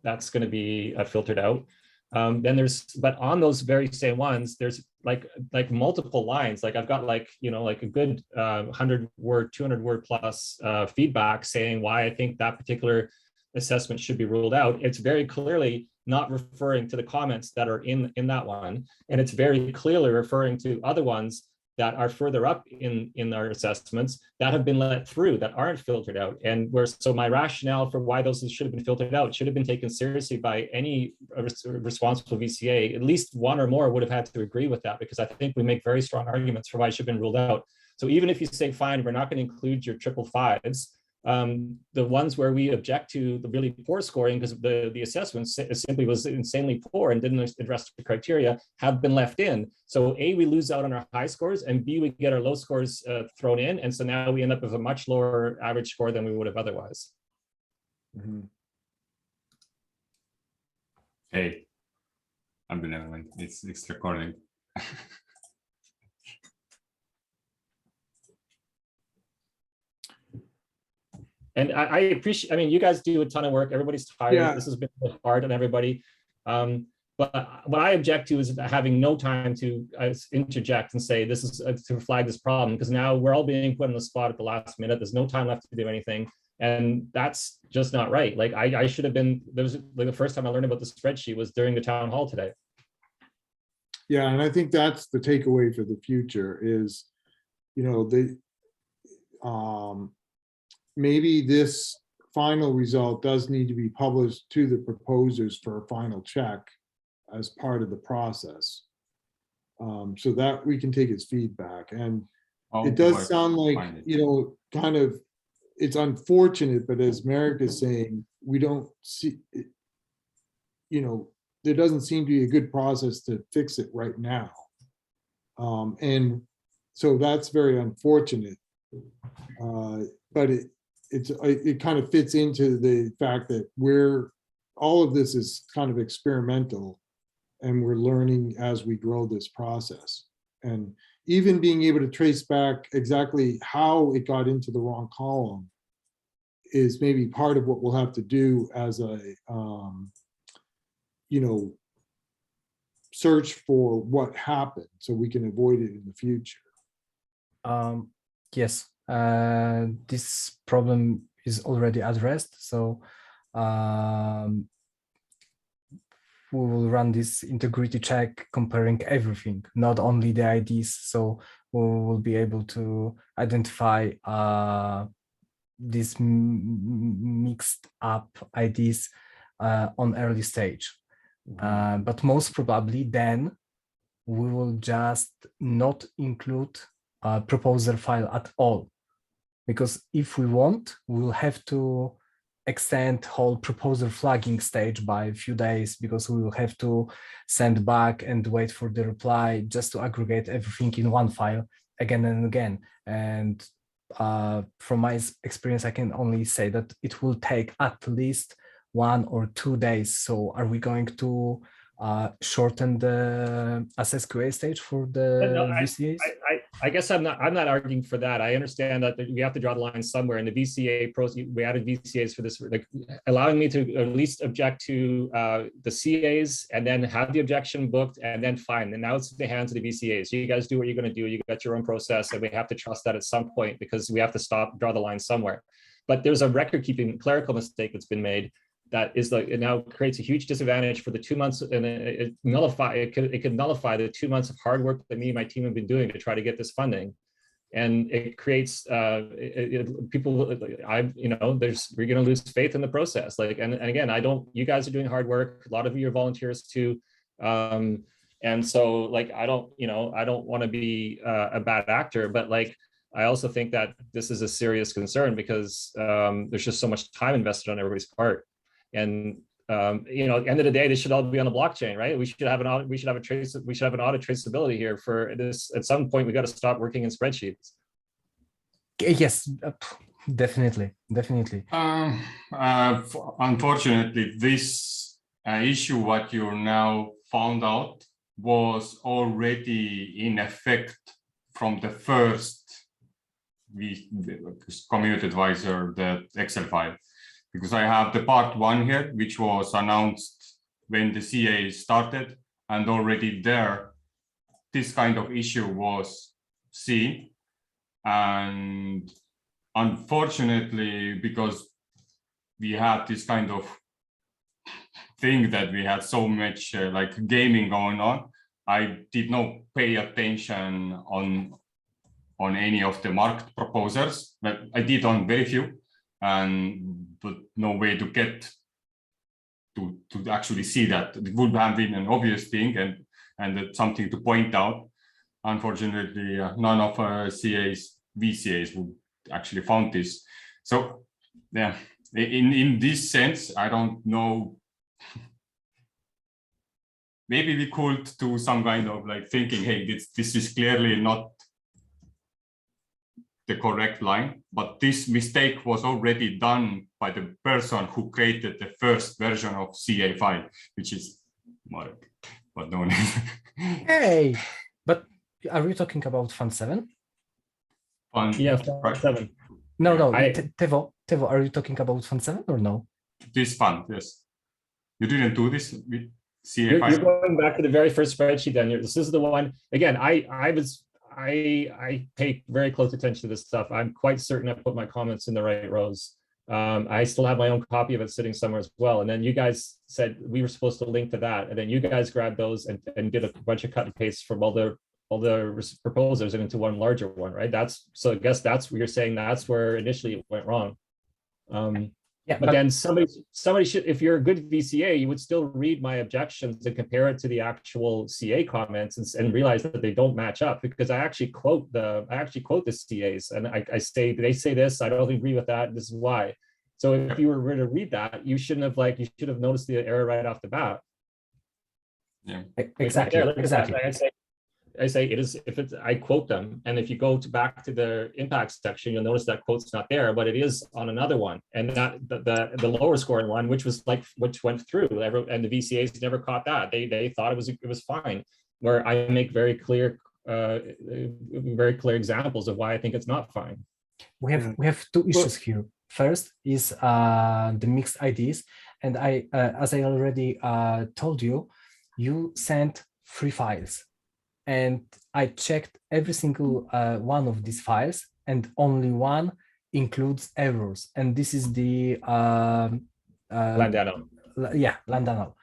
That's going to be filtered out. Then but on those very same ones, there's like multiple lines. Like I've got like a good 100-word, 200-word plus feedback saying why I think that particular assessment should be ruled out. It's very clearly not referring to the comments that are in that one, and it's very clearly referring to other ones that are further up in our assessments that have been let through, that aren't filtered out. And so my rationale for why those should have been filtered out should have been taken seriously by any responsible VCA. At least one or more would have had to agree with that, because I think we make very strong arguments for why it should have been ruled out. So even if you say, fine, we're not going to include your 555s, the ones where we object to the really poor scoring because the assessment simply was insanely poor and didn't address the criteria, have been left in. So A, we lose out on our high scores, and B, we get our low scores thrown in. And so now we end up with a much lower average score than we would have otherwise. Mm-hmm. Hey, I'm benevolent. It's recording. And I appreciate, I mean, you guys do a ton of work. Everybody's tired. Yeah. This has been hard on everybody. But what I object to is having no time to interject and say, this is to flag this problem, because now we're all being put on the spot at the last minute. There's no time left to do anything. And that's just not right. Like I should have been, there was like the first time I learned about the spreadsheet was during the town hall today. Yeah, and I think that's the takeaway for the future is, maybe this final result does need to be published to the proposers for a final check as part of the process, so that we can take his feedback. And it does sound like, kind of, it's unfortunate, but as Merrick is saying, we don't see, there doesn't seem to be a good process to fix it right now. And so that's very unfortunate. But it kind of fits into the fact that all of this is kind of experimental, and we're learning as we grow this process. And even being able to trace back exactly how it got into the wrong column is maybe part of what we'll have to do as a, search for what happened so we can avoid it in the future. Yes. This problem is already addressed, so we will run this integrity check comparing everything, not only the IDs, so we will be able to identify these mixed up IDs on early stage. But most probably then we will just not include proposer file at all. Because if we want, we'll have to extend whole proposer flagging stage by a few days, because we will have to send back and wait for the reply just to aggregate everything in one file again and again. And from my experience, I can only say that it will take at least 1 or 2 days. So are we going to shorten the assess QA stage for the VCAs? I guess I'm not arguing for that. I understand that we have to draw the line somewhere. In the VCA process, we added VCAs for this, like allowing me to at least object to the CAs and then have the objection booked and then fine. And now it's in the hands of the VCAs. You guys do what you're going to do. You got your own process, and we have to trust that at some point, because we have to draw the line somewhere. But there's a record-keeping clerical mistake that's been made that is like, it now creates a huge disadvantage for the 2 months, and it could nullify the 2 months of hard work that me and my team have been doing to try to get this funding. And it creates people, we're going to lose faith in the process. Like, and again, you guys are doing hard work. A lot of you are volunteers too. And so like, I don't want to be a bad actor, but like, I also think that this is a serious concern, because there's just so much time invested on everybody's part. And at the end of the day, this should all be on the blockchain, right? We should have an audit traceability here for this. At some point, we got to stop working in spreadsheets. Yes, definitely. Unfortunately, this issue, what you now found out, was already in effect from the first community advisor, the Excel file. Because I have the part 1 here, which was announced when the CA started, and already there, this kind of issue was seen. And unfortunately, because we had this kind of thing that we had so much like gaming going on, I did not pay attention on any of the marked proposers, but I did on very few. But no way to get to actually see that. It would have been an obvious thing and something to point out. Unfortunately, none of VCAs would actually found this. So yeah, in this sense, I don't know. Maybe we could do some kind of like thinking, hey, this is clearly not the correct line, but this mistake was already done by the person who created the first version of CA file, which is Marek, but no name. Hey, but are we talking about Fund 7? Yeah, Fund 7. No, Tevo, are you talking about Fund 7 or no? This fund, yes. You didn't do this with CA You're file? going back to the very first spreadsheet then. This is the one, again, I pay very close attention to this stuff. I'm quite certain I put my comments in the right rows. I still have my own copy of it sitting somewhere as well. And then you guys said we were supposed to link to that. And then you guys grabbed those and did a bunch of cut and paste from all the proposers into one larger one, right? So I guess that's what you're saying. That's where initially it went wrong. Yeah, but then somebody should, if you're a good VCA, you would still read my objections and compare it to the actual CA comments and realize that they don't match up, because I actually quote the CAs and I say, they say this, I don't agree with that, this is why. So if you were to read that, you should have noticed the error right off the bat. Yeah, exactly. I say it is, I quote them, and if you go back to the impact section, you'll notice that quote's not there, but it is on another one, and that the lower scoring one, which went through, and the VCAs never caught that. They thought it was fine. Where I make very clear examples of why I think it's not fine. We have two issues here. First is the mixed IDs, and as I already told you, you sent 3 files. And I checked every single one of these files, and only one includes errors. And this is the Landano. Landano.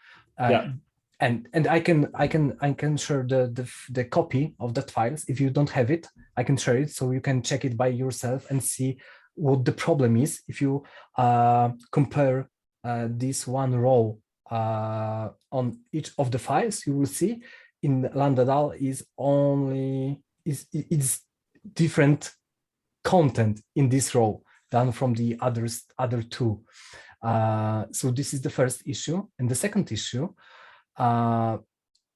And I can share the copy of that files. If you don't have it, I can share it so you can check it by yourself and see what the problem is. If you compare this one row on each of the files, you will see in Landadal it's different content in this row than from the other two. So this is the first issue. And the second issue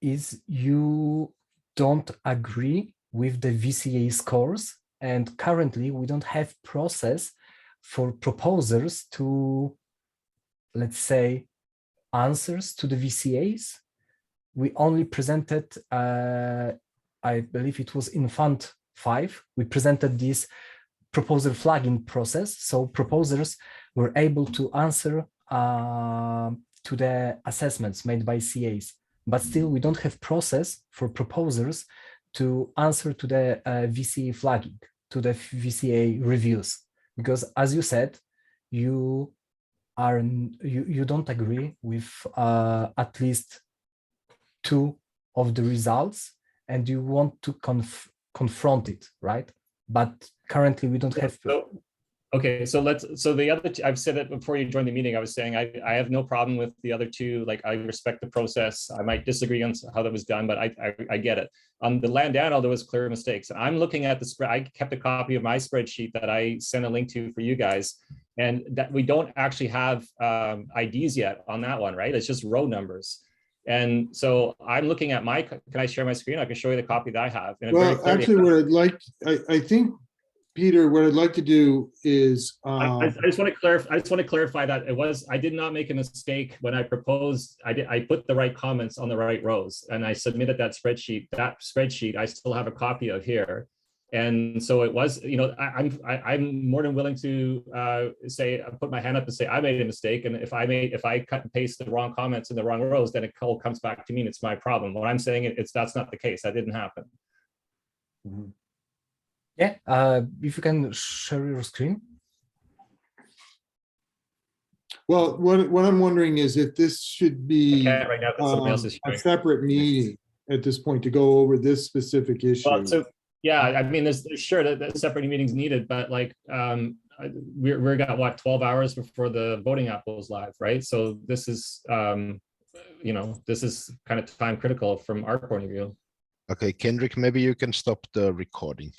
is you don't agree with the VCA scores. And currently we don't have process for proposers to, let's say, answers to the VCAs. We only presented, I believe it was in Fund 5, we presented this proposer flagging process. So proposers were able to answer to the assessments made by CAs, but still we don't have process for proposers to answer to the VCA flagging, to the VCA reviews, because as you said, you don't agree with at least 2 of the results, and you want to confront it, right? But currently we don't have. Okay, so the other two, I've said it before you joined the meeting, I was saying I have no problem with the other two. Like, I respect the process. I might disagree on how that was done, but I get it. On the land down, there was clear mistakes. I'm looking at the spread. I kept a copy of my spreadsheet that I sent a link to for you guys, and that we don't actually have IDs yet on that one, right? It's just row numbers. And so I'm looking at can I share my screen? I can show you the copy that I have. And well, actually, what I'd like, I think, Peter, what I'd like to do is I just want to clarify. I just want to clarify that I did not make a mistake when I proposed. I put the right comments on the right rows, and I submitted that spreadsheet. That spreadsheet I still have a copy of here, and so it was. I'm more than willing to put my hand up and say I made a mistake, and if I cut and paste the wrong comments in the wrong rows, then it all comes back to me, and it's my problem. What I'm saying that's not the case. That didn't happen. Mm-hmm. Yeah, if you can share your screen. Well, what I'm wondering is if this should be right now, somebody else is a separate meeting at this point to go over this specific issue. Well, so yeah, I mean, there's sure that separate meetings needed, but like we're got what 12 hours before the voting app goes live, right? So this is this is kind of time critical from our point of view. Okay, Kenric, maybe you can stop the recording.